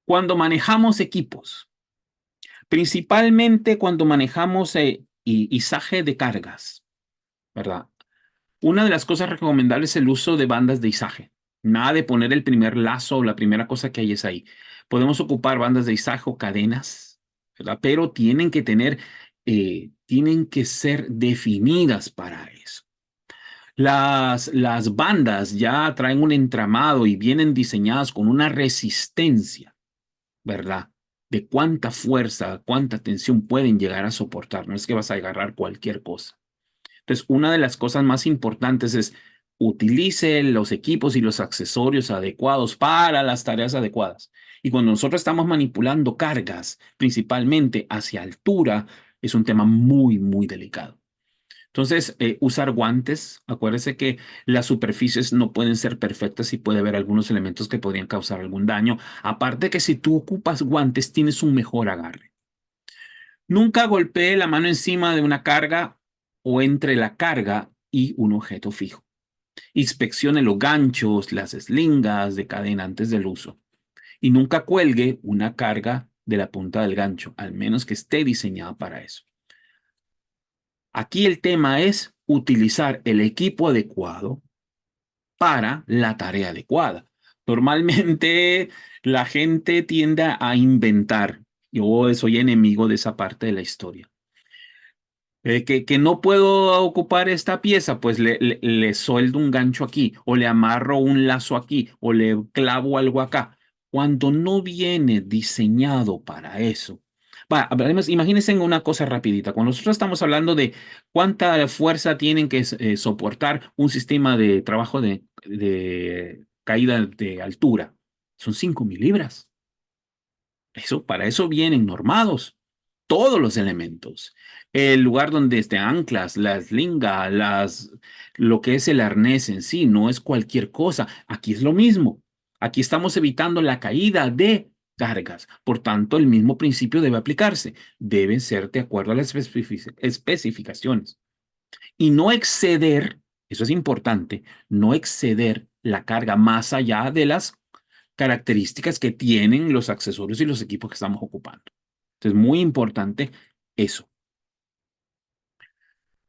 Cuando manejamos equipos, principalmente cuando manejamos izaje de cargas, ¿verdad? Una de las cosas recomendables es el uso de bandas de izaje. Nada de poner el primer lazo o la primera cosa que hay es ahí. Podemos ocupar bandas de izaje o cadenas, ¿verdad? Pero tienen que ser definidas para eso. Las bandas ya traen un entramado y vienen diseñadas con una resistencia, ¿verdad? De cuánta fuerza, cuánta tensión pueden llegar a soportar. No es que vas a agarrar cualquier cosa. Entonces, una de las cosas más importantes es utilice los equipos y los accesorios adecuados para las tareas adecuadas. Y cuando nosotros estamos manipulando cargas, principalmente hacia altura, es un tema muy, muy delicado. Entonces, usar guantes. Acuérdese que las superficies no pueden ser perfectas y puede haber algunos elementos que podrían causar algún daño. Aparte que si tú ocupas guantes, tienes un mejor agarre. Nunca golpee la mano encima de una carga o entre la carga y un objeto fijo. Inspeccione los ganchos, las eslingas de cadena antes del uso. Y nunca cuelgue una carga de la punta del gancho, al menos que esté diseñada para eso. Aquí el tema es utilizar el equipo adecuado para la tarea adecuada. Normalmente la gente tiende a inventar. Yo soy enemigo de esa parte de la historia. Que no puedo ocupar esta pieza, pues le sueldo un gancho aquí, o le amarro un lazo aquí, o le clavo algo acá. Cuando no viene diseñado para eso. Además, imagínense en una cosa rapidita. Cuando nosotros estamos hablando de cuánta fuerza tienen que soportar un sistema de trabajo de caída de altura, son 5.000 libras. Para eso vienen normados todos los elementos. El lugar donde estén anclas, las lingas, lo que es el arnés en sí, no es cualquier cosa. Aquí es lo mismo. Aquí estamos evitando la caída de cargas. Por tanto, el mismo principio debe aplicarse. Deben ser de acuerdo a las especificaciones. Y no exceder, eso es importante, no exceder la carga más allá de las características que tienen los accesorios y los equipos que estamos ocupando. Entonces, muy importante eso.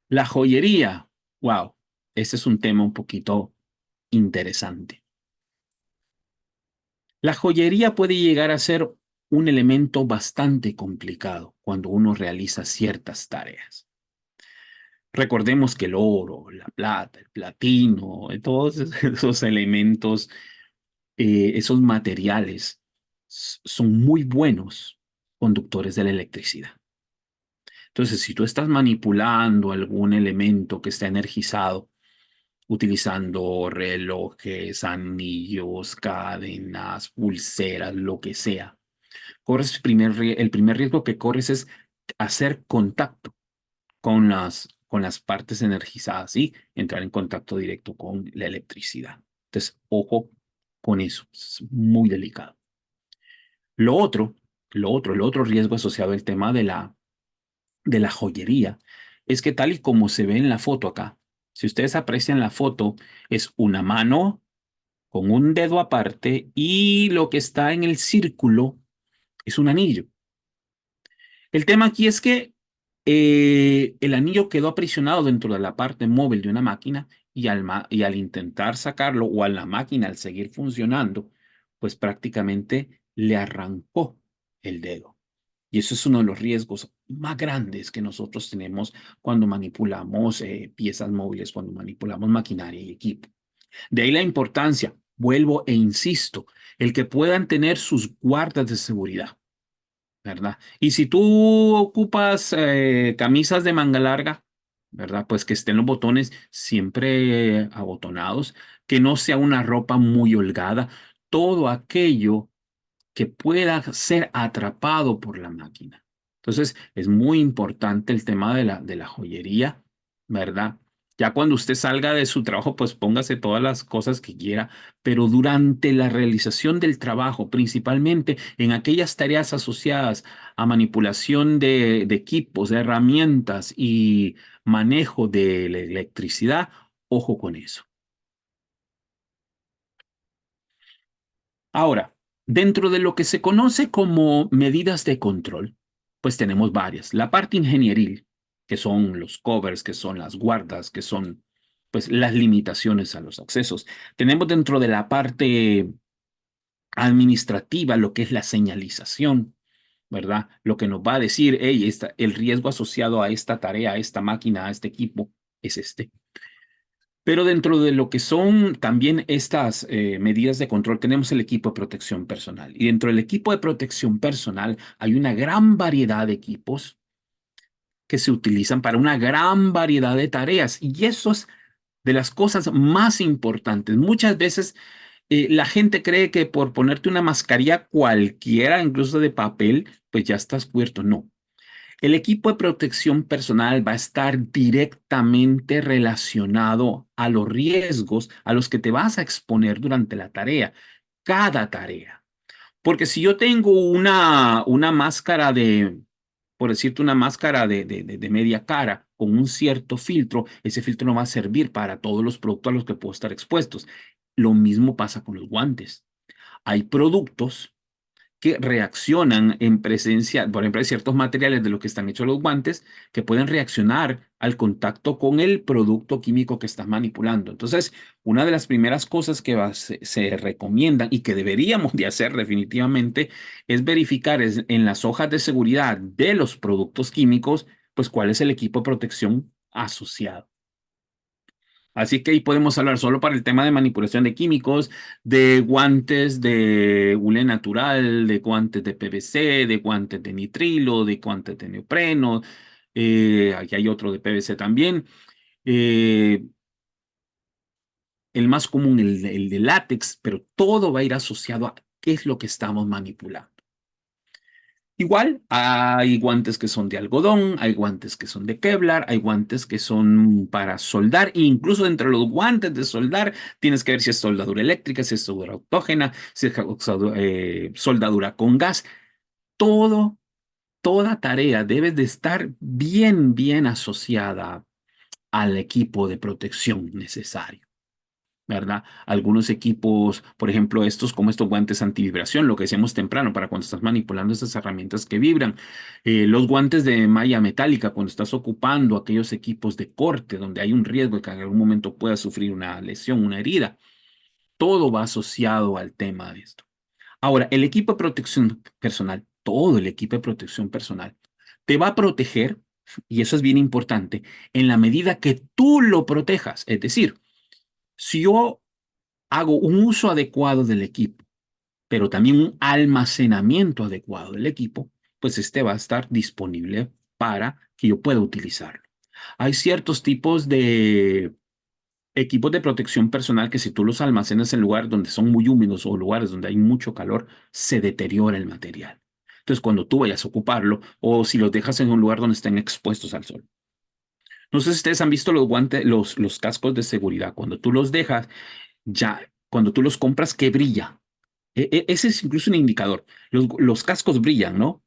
La joyería, wow, ese es un tema un poquito interesante. La joyería puede llegar a ser un elemento bastante complicado cuando uno realiza ciertas tareas. Recordemos que el oro, la plata, el platino, todos esos elementos, esos materiales son muy buenos conductores de la electricidad. Entonces, si tú estás manipulando algún elemento que está energizado, utilizando relojes, anillos, cadenas, pulseras, lo que sea, corres el primer riesgo que corres es hacer contacto con las partes energizadas y entrar en contacto directo con la electricidad. Entonces, ojo con eso, es muy delicado. Lo otro, el otro riesgo asociado al tema de la joyería es que tal y como se ve en la foto acá, si ustedes aprecian la foto, es una mano con un dedo aparte y lo que está en el círculo es un anillo. El tema aquí es que el anillo quedó aprisionado dentro de la parte móvil de una máquina y al intentar sacarlo o a la máquina al seguir funcionando, pues prácticamente le arrancó el dedo. Y eso es uno de los riesgos más grandes que nosotros tenemos cuando manipulamos piezas móviles, cuando manipulamos maquinaria y equipo. De ahí la importancia, vuelvo e insisto, el que puedan tener sus guardas de seguridad, ¿verdad? Y si tú ocupas camisas de manga larga, ¿verdad? Pues que estén los botones siempre abotonados, que no sea una ropa muy holgada, todo aquello que pueda ser atrapado por la máquina. Entonces, es muy importante el tema de la joyería, ¿verdad? Ya cuando usted salga de su trabajo, pues póngase todas las cosas que quiera, pero durante la realización del trabajo, principalmente en aquellas tareas asociadas a manipulación de equipos, de herramientas y manejo de la electricidad, ojo con eso. Ahora, dentro de lo que se conoce como medidas de control, pues tenemos varias. La parte ingenieril, que son los covers, que son las guardas, que son pues las limitaciones a los accesos. Tenemos dentro de la parte administrativa lo que es la señalización, ¿verdad? Lo que nos va a decir, hey, el riesgo asociado a esta tarea, a esta máquina, a este equipo, es este. Pero dentro de lo que son también estas medidas de control, tenemos el equipo de protección personal. Y dentro del equipo de protección personal hay una gran variedad de equipos que se utilizan para una gran variedad de tareas. Y eso es de las cosas más importantes. Muchas veces la gente cree que por ponerte una mascarilla cualquiera, incluso de papel, pues ya estás cubierto. No. El equipo de protección personal va a estar directamente relacionado a los riesgos a los que te vas a exponer durante la tarea, cada tarea. Porque si yo tengo una máscara por decirte, una máscara de media cara con un cierto filtro, ese filtro no va a servir para todos los productos a los que puedo estar expuestos. Lo mismo pasa con los guantes. Hay productos que reaccionan en presencia, por ejemplo, hay ciertos materiales de los que están hechos los guantes que pueden reaccionar al contacto con el producto químico que estás manipulando. Entonces, una de las primeras cosas que se recomiendan y que deberíamos de hacer definitivamente es verificar en las hojas de seguridad de los productos químicos, pues cuál es el equipo de protección asociado. Así que ahí podemos hablar solo para el tema de manipulación de químicos, de guantes de hule natural, de guantes de PVC, de guantes de nitrilo, de guantes de neopreno. Aquí hay otro de PVC también. Eh, el más común, el de látex, pero todo va a ir asociado a qué es lo que estamos manipulando. Igual, hay guantes que son de algodón, hay guantes que son de Kevlar, hay guantes que son para soldar, e incluso entre los guantes de soldar tienes que ver si es soldadura eléctrica, si es soldadura autógena, si es soldadura con gas. Todo, toda tarea debe de estar bien, bien asociada al equipo de protección necesario. ¿Verdad? Algunos equipos, por ejemplo, estos como estos guantes antivibración, lo que decíamos temprano, para cuando estás manipulando esas herramientas que vibran. Los guantes de malla metálica, cuando estás ocupando aquellos equipos de corte, donde hay un riesgo de que en algún momento puedas sufrir una lesión, una herida. Todo va asociado al tema de esto. Ahora, el equipo de protección personal, todo el equipo de protección personal, te va a proteger, y eso es bien importante, en la medida que tú lo protejas. Es decir, si yo hago un uso adecuado del equipo, pero también un almacenamiento adecuado del equipo, pues este va a estar disponible para que yo pueda utilizarlo. Hay ciertos tipos de equipos de protección personal que si tú los almacenas en lugares donde son muy húmedos o lugares donde hay mucho calor, se deteriora el material. Entonces, cuando tú vayas a ocuparlo o si los dejas en un lugar donde estén expuestos al sol. No sé si ustedes han visto los guantes, los cascos de seguridad. Cuando tú los dejas, ya, cuando tú los compras, que brilla. Ese es incluso un indicador. Los cascos brillan, ¿no?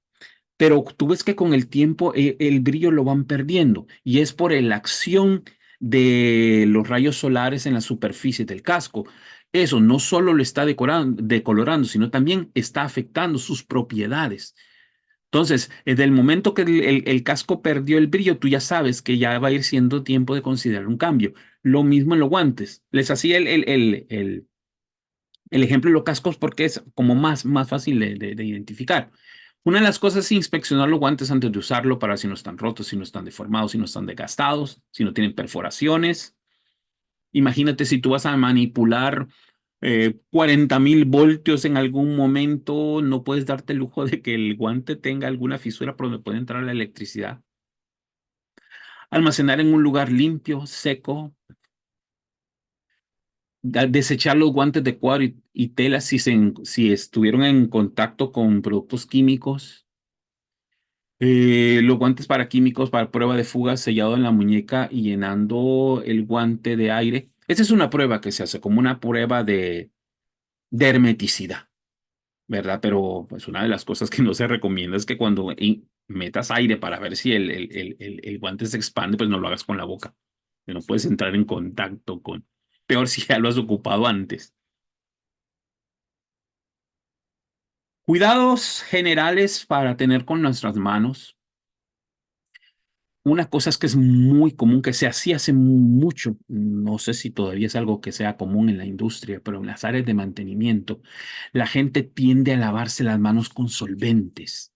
Pero tú ves que con el tiempo el brillo lo van perdiendo y es por la acción de los rayos solares en la superficie del casco. Eso no solo lo está decolorando, sino también está afectando sus propiedades. Entonces, desde el momento que el casco perdió el brillo, tú ya sabes que ya va a ir siendo tiempo de considerar un cambio. Lo mismo en los guantes. Les hacía el ejemplo de los cascos porque es como más fácil de identificar. Una de las cosas es inspeccionar los guantes antes de usarlo para ver si no están rotos, si no están deformados, si no están desgastados, si no tienen perforaciones. Imagínate si tú vas a manipular 40.000 voltios en algún momento, no puedes darte el lujo de que el guante tenga alguna fisura por donde puede entrar la electricidad. Almacenar en un lugar limpio, seco, desechar los guantes de cuadro y tela si estuvieron en contacto con productos químicos. Los guantes para químicos para prueba de fuga sellado en la muñeca y llenando el guante de aire. Esa es una prueba que se hace como una prueba de hermeticidad, ¿verdad? Pero pues una de las cosas que no se recomienda es que cuando metas aire para ver si el guante se expande, pues no lo hagas con la boca. Que no puedes entrar en contacto con, peor si ya lo has ocupado antes. Cuidados generales para tener con nuestras manos. Una cosa es que es muy común, que se hacía hace mucho, no sé si todavía es algo que sea común en la industria, pero en las áreas de mantenimiento, la gente tiende a lavarse las manos con solventes,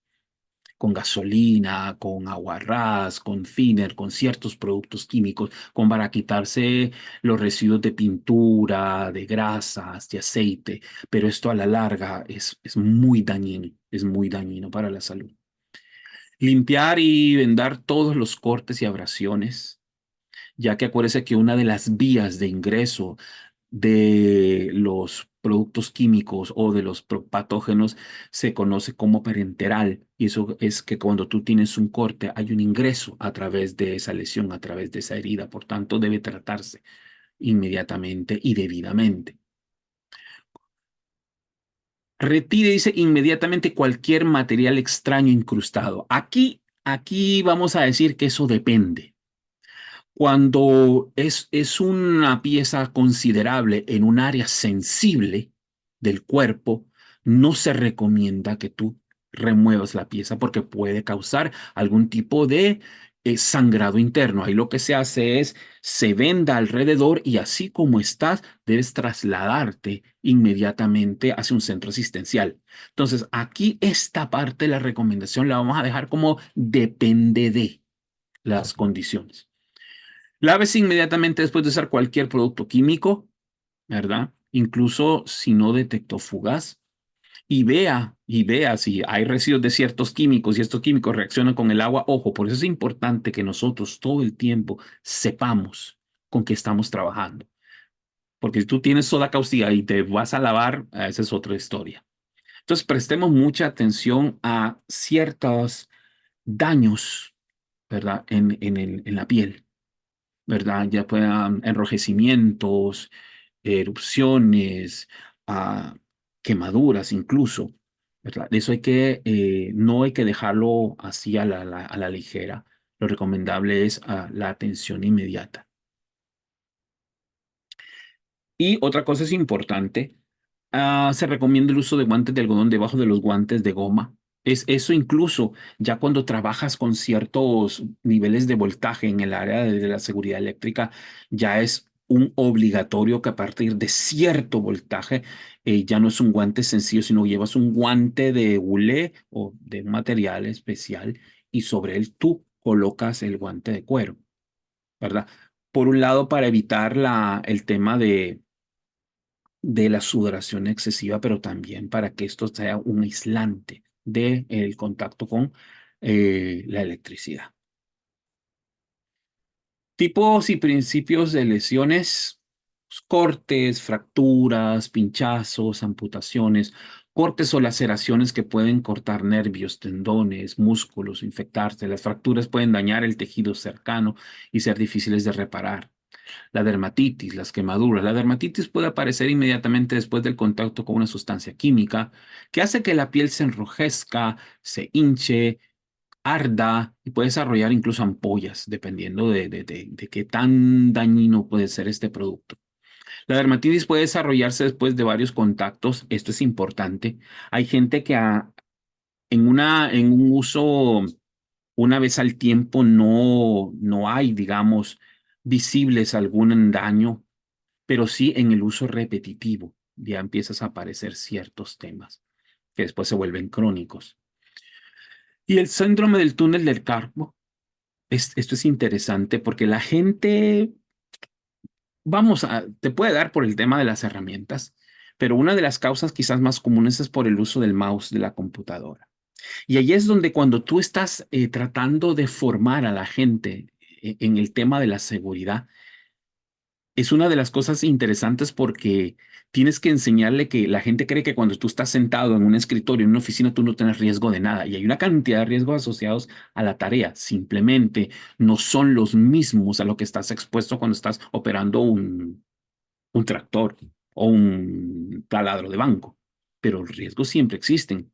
con gasolina, con aguarrás, con thinner, con ciertos productos químicos, con para quitarse los residuos de pintura, de grasas, de aceite, pero esto a la larga es muy dañino para la salud. Limpiar y vendar todos los cortes y abrasiones, ya que acuérdese que una de las vías de ingreso de los productos químicos o de los patógenos se conoce como parenteral. Y eso es que cuando tú tienes un corte hay un ingreso a través de esa lesión, a través de esa herida. Por tanto, debe tratarse inmediatamente y debidamente. Retire, dice, inmediatamente cualquier material extraño incrustado. Aquí vamos a decir que eso depende. Cuando es una pieza considerable en un área sensible del cuerpo, no se recomienda que tú remuevas la pieza porque puede causar algún tipo de sangrado interno. Ahí lo que se hace es se venda alrededor y así como estás, debes trasladarte inmediatamente hacia un centro asistencial. Entonces, aquí esta parte de la recomendación la vamos a dejar como depende de las condiciones. Lávese inmediatamente después de usar cualquier producto químico, ¿verdad? Incluso si no detectó fugas. Y vea si hay residuos de ciertos químicos y estos químicos reaccionan con el agua. Ojo, por eso es importante que nosotros todo el tiempo sepamos con qué estamos trabajando. Porque si tú tienes soda cáustica y te vas a lavar, esa es otra historia. Entonces, prestemos mucha atención a ciertos daños, ¿verdad? En la piel. ¿Verdad? Ya puedan enrojecimientos, erupciones, ah, quemaduras incluso, ¿verdad? Eso no hay que dejarlo así a la ligera. Lo recomendable es la atención inmediata. Y otra cosa es importante, se recomienda el uso de guantes de algodón debajo de los guantes de goma. Es eso incluso ya cuando trabajas con ciertos niveles de voltaje en el área de la seguridad eléctrica, ya es un obligatorio que a partir de cierto voltaje ya no es un guante sencillo, sino llevas un guante de hule o de un material especial y sobre él tú colocas el guante de cuero, ¿verdad? Por un lado, para evitar el tema de la sudoración excesiva, pero también para que esto sea un aislante del contacto con la electricidad. Tipos y principios de lesiones, pues, cortes, fracturas, pinchazos, amputaciones, cortes o laceraciones que pueden cortar nervios, tendones, músculos, infectarse. Las fracturas pueden dañar el tejido cercano y ser difíciles de reparar. La dermatitis, las quemaduras. La dermatitis puede aparecer inmediatamente después del contacto con una sustancia química que hace que la piel se enrojezca, se hinche, arda y puede desarrollar incluso ampollas, dependiendo de qué tan dañino puede ser este producto. La dermatitis puede desarrollarse después de varios contactos. Esto es importante. Hay gente que en un uso una vez al tiempo no hay, digamos, visibles algún daño, pero sí en el uso repetitivo ya empiezas a aparecer ciertos temas que después se vuelven crónicos. Y el síndrome del túnel del carpo, esto es interesante porque la gente, te puede dar por el tema de las herramientas, pero una de las causas quizás más comunes es por el uso del mouse de la computadora. Y ahí es donde cuando tú estás tratando de formar a la gente en el tema de la seguridad, es una de las cosas interesantes porque tienes que enseñarle que la gente cree que cuando tú estás sentado en un escritorio, en una oficina, tú no tienes riesgo de nada. Y hay una cantidad de riesgos asociados a la tarea. Simplemente no son los mismos a lo que estás expuesto cuando estás operando un tractor o un taladro de banco. Pero los riesgos siempre existen,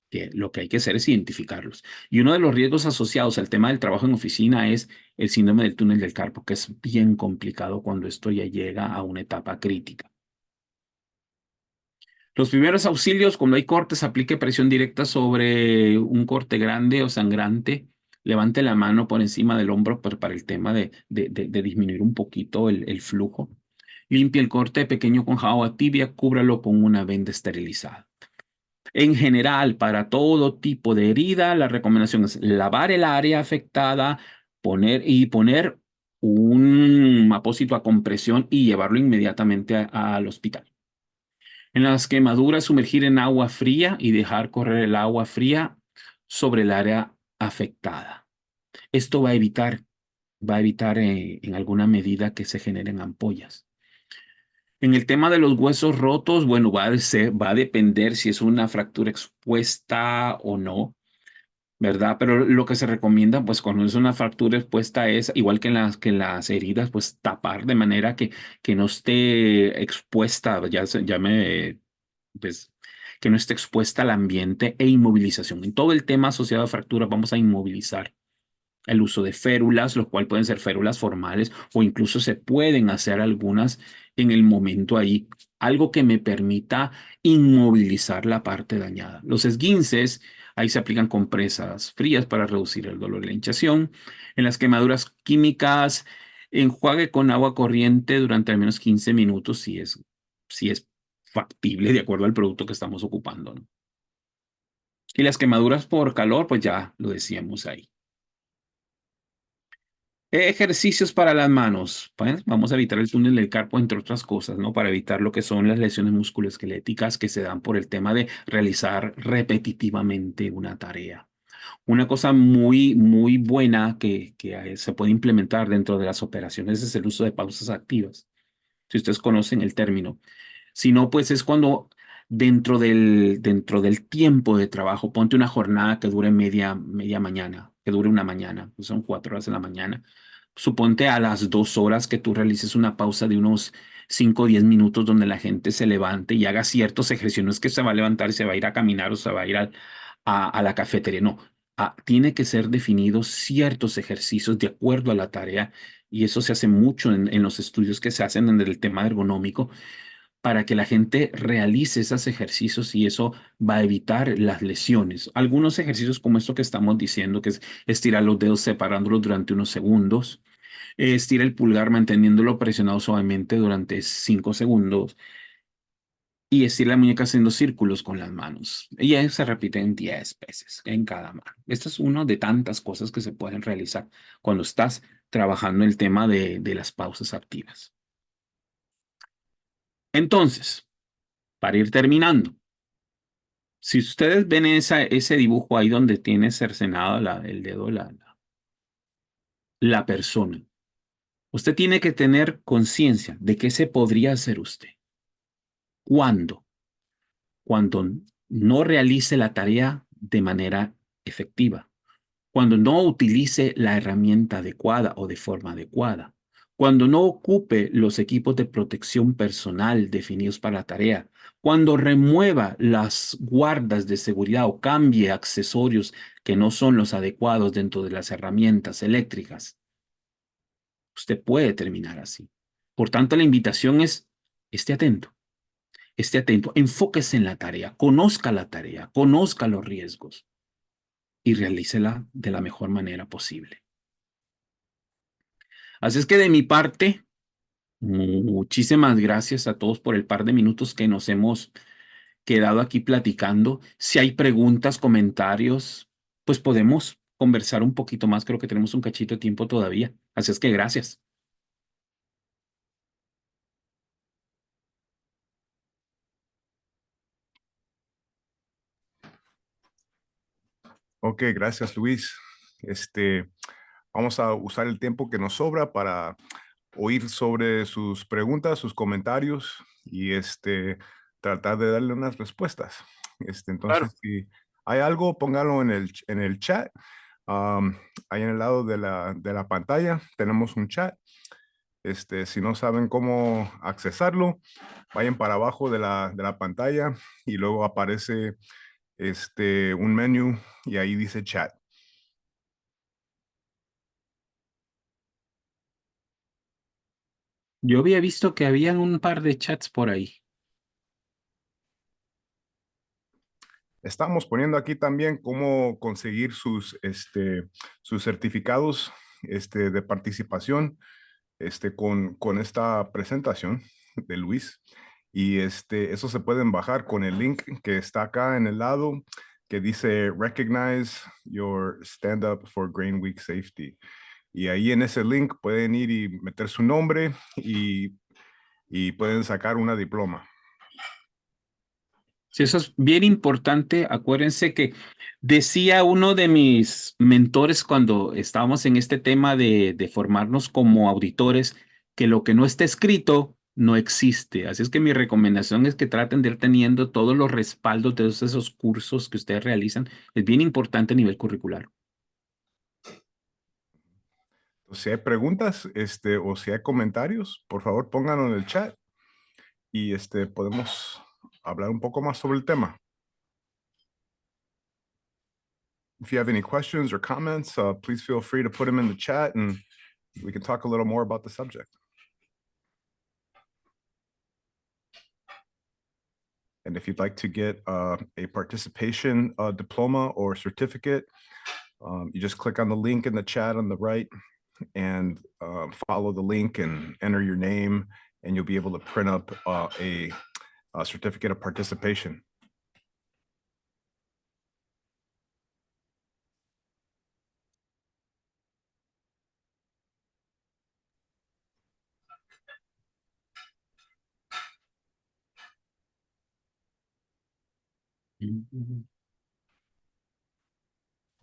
que lo que hay que hacer es identificarlos. Y uno de los riesgos asociados al tema del trabajo en oficina es el síndrome del túnel del carpo, que es bien complicado cuando esto ya llega a una etapa crítica. Los primeros auxilios, cuando hay cortes, aplique presión directa sobre un corte grande o sangrante. Levante la mano por encima del hombro para el tema de disminuir un poquito el flujo. Limpie el corte pequeño con agua tibia, cúbralo con una venda esterilizada. En general, para todo tipo de herida, la recomendación es lavar el área afectada, poner un apósito a compresión y llevarlo inmediatamente al hospital. En las quemaduras, sumergir en agua fría y dejar correr el agua fría sobre el área afectada. Esto va a evitar en alguna medida que se generen ampollas. En el tema de los huesos rotos, bueno, va a depender si es una fractura expuesta o no, ¿verdad? Pero lo que se recomienda, pues cuando es una fractura expuesta es, igual que en las heridas, pues tapar de manera que no esté expuesta, pues, que no esté expuesta al ambiente e inmovilización. En todo el tema asociado a fracturas vamos a inmovilizar el uso de férulas, lo cual pueden ser férulas formales o incluso se pueden hacer algunas en el momento ahí, algo que me permita inmovilizar la parte dañada. Los esguinces, ahí se aplican compresas frías para reducir el dolor y la hinchazón. En las quemaduras químicas, enjuague con agua corriente durante al menos 15 minutos si es factible de acuerdo al producto que estamos ocupando, ¿no? Y las quemaduras por calor, pues ya lo decíamos ahí. Ejercicios para las manos. Pues, vamos a evitar el túnel del carpo, entre otras cosas, ¿no? Para evitar lo que son las lesiones musculoesqueléticas que se dan por el tema de realizar repetitivamente una tarea. Una cosa muy, muy buena que se puede implementar dentro de las operaciones es el uso de pausas activas. Si ustedes conocen el término. Si no, pues es cuando dentro del tiempo de trabajo, ponte una jornada que dure media mañana, que dure una mañana, pues son 4 horas en la mañana. Suponte a las 2 horas que tú realices una pausa de unos 5 o 10 minutos donde la gente se levante y haga ciertos ejercicios. No es que se va a levantar y se va a ir a caminar o se va a ir a la cafetería. No, tiene que ser definidos ciertos ejercicios de acuerdo a la tarea y eso se hace mucho en los estudios que se hacen en el tema ergonómico para que la gente realice esos ejercicios y eso va a evitar las lesiones. Algunos ejercicios como esto que estamos diciendo, que es estirar los dedos separándolos durante unos segundos. Estira el pulgar manteniéndolo presionado suavemente durante 5 segundos y estira la muñeca haciendo círculos con las manos. Y eso se repite en 10 veces en cada mano. Esto es una de tantas cosas que se pueden realizar cuando estás trabajando el tema de las pausas activas. Entonces, para ir terminando, si ustedes ven ese dibujo ahí donde tiene cercenado el dedo la persona, usted tiene que tener conciencia de que ese podría ser usted. ¿Cuándo? Cuando no realice la tarea de manera efectiva, cuando no utilice la herramienta adecuada o de forma adecuada, cuando no ocupe los equipos de protección personal definidos para la tarea, cuando remueva las guardas de seguridad o cambie accesorios que no son los adecuados dentro de las herramientas eléctricas, usted puede terminar así. Por tanto, la invitación es, esté atento, enfóquese en la tarea, conozca los riesgos y realícela de la mejor manera posible. Así es que de mi parte, muchísimas gracias a todos por el par de minutos que nos hemos quedado aquí platicando. Si hay preguntas, comentarios, pues podemos conversar un poquito más. Creo que tenemos un cachito de tiempo todavía. Así es que gracias. Ok, gracias Luis. Vamos a usar el tiempo que nos sobra para oír sobre sus preguntas, sus comentarios y tratar de darle unas respuestas. Claro. Entonces, si hay algo, póngalo en el chat. Ahí en el lado de la pantalla tenemos un chat. Si no saben cómo accesarlo, vayan para abajo de la pantalla y luego aparece un menú y ahí dice chat. Yo había visto que habían un par de chats por ahí. Estamos poniendo aquí también cómo conseguir sus certificados de participación con esta presentación de Luis. Y eso se pueden bajar con el link que está acá en el lado que dice Recognize Your Stand Up for Grain Week Safety. Y ahí en ese link pueden ir y meter su nombre y pueden sacar una diploma. Sí, eso es bien importante. Acuérdense que decía uno de mis mentores cuando estábamos en este tema de formarnos como auditores, que lo que no está escrito no existe. Así es que mi recomendación es que traten de ir teniendo todos los respaldos de todos esos cursos que ustedes realizan. Es bien importante a nivel curricular. Si hay preguntas o si hay comentarios, por favor pónganlo en el chat y podemos hablar un poco más sobre el tema. If you have any questions or comments, please feel free to put them in the chat and we can talk a little more about the subject. And if you'd like to get a participation diploma or certificate, you just click on the link in the chat on the right and follow the link and enter your name, and you'll be able to print up a certificate of participation.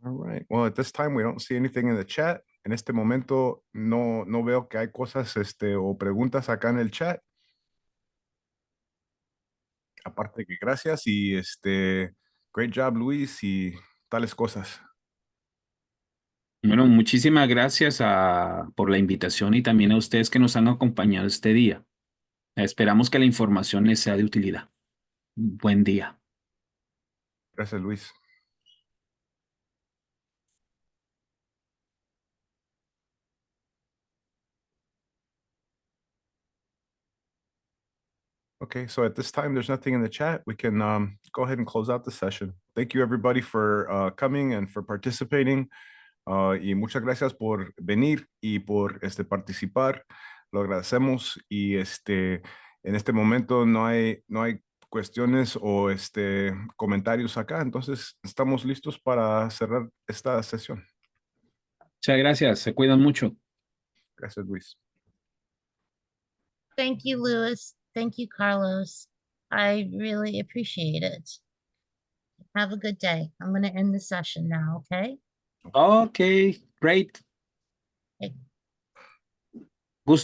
All right. Well, at this time, we don't see anything in the chat. En este momento, no veo que hay cosas o preguntas acá en el chat. Aparte que gracias y great job, Luis, y tales cosas. Bueno, muchísimas gracias por la invitación y también a ustedes que nos han acompañado este día. Esperamos que la información les sea de utilidad. Buen día. Gracias, Luis. Okay, so at this time, there's nothing in the chat. We can go ahead and close out the session. Thank you, everybody, for coming and for participating. Y muchas gracias por venir y por participar. Lo agradecemos y en este momento no hay cuestiones o comentarios acá, entonces estamos listos para cerrar esta sesión. Muchas gracias, se cuidan mucho. Gracias, Luis. Thank you, Louis. Thank you, Carlos. I really appreciate it. Have a good day. I'm going to end the session now, okay? Okay, great. Okay.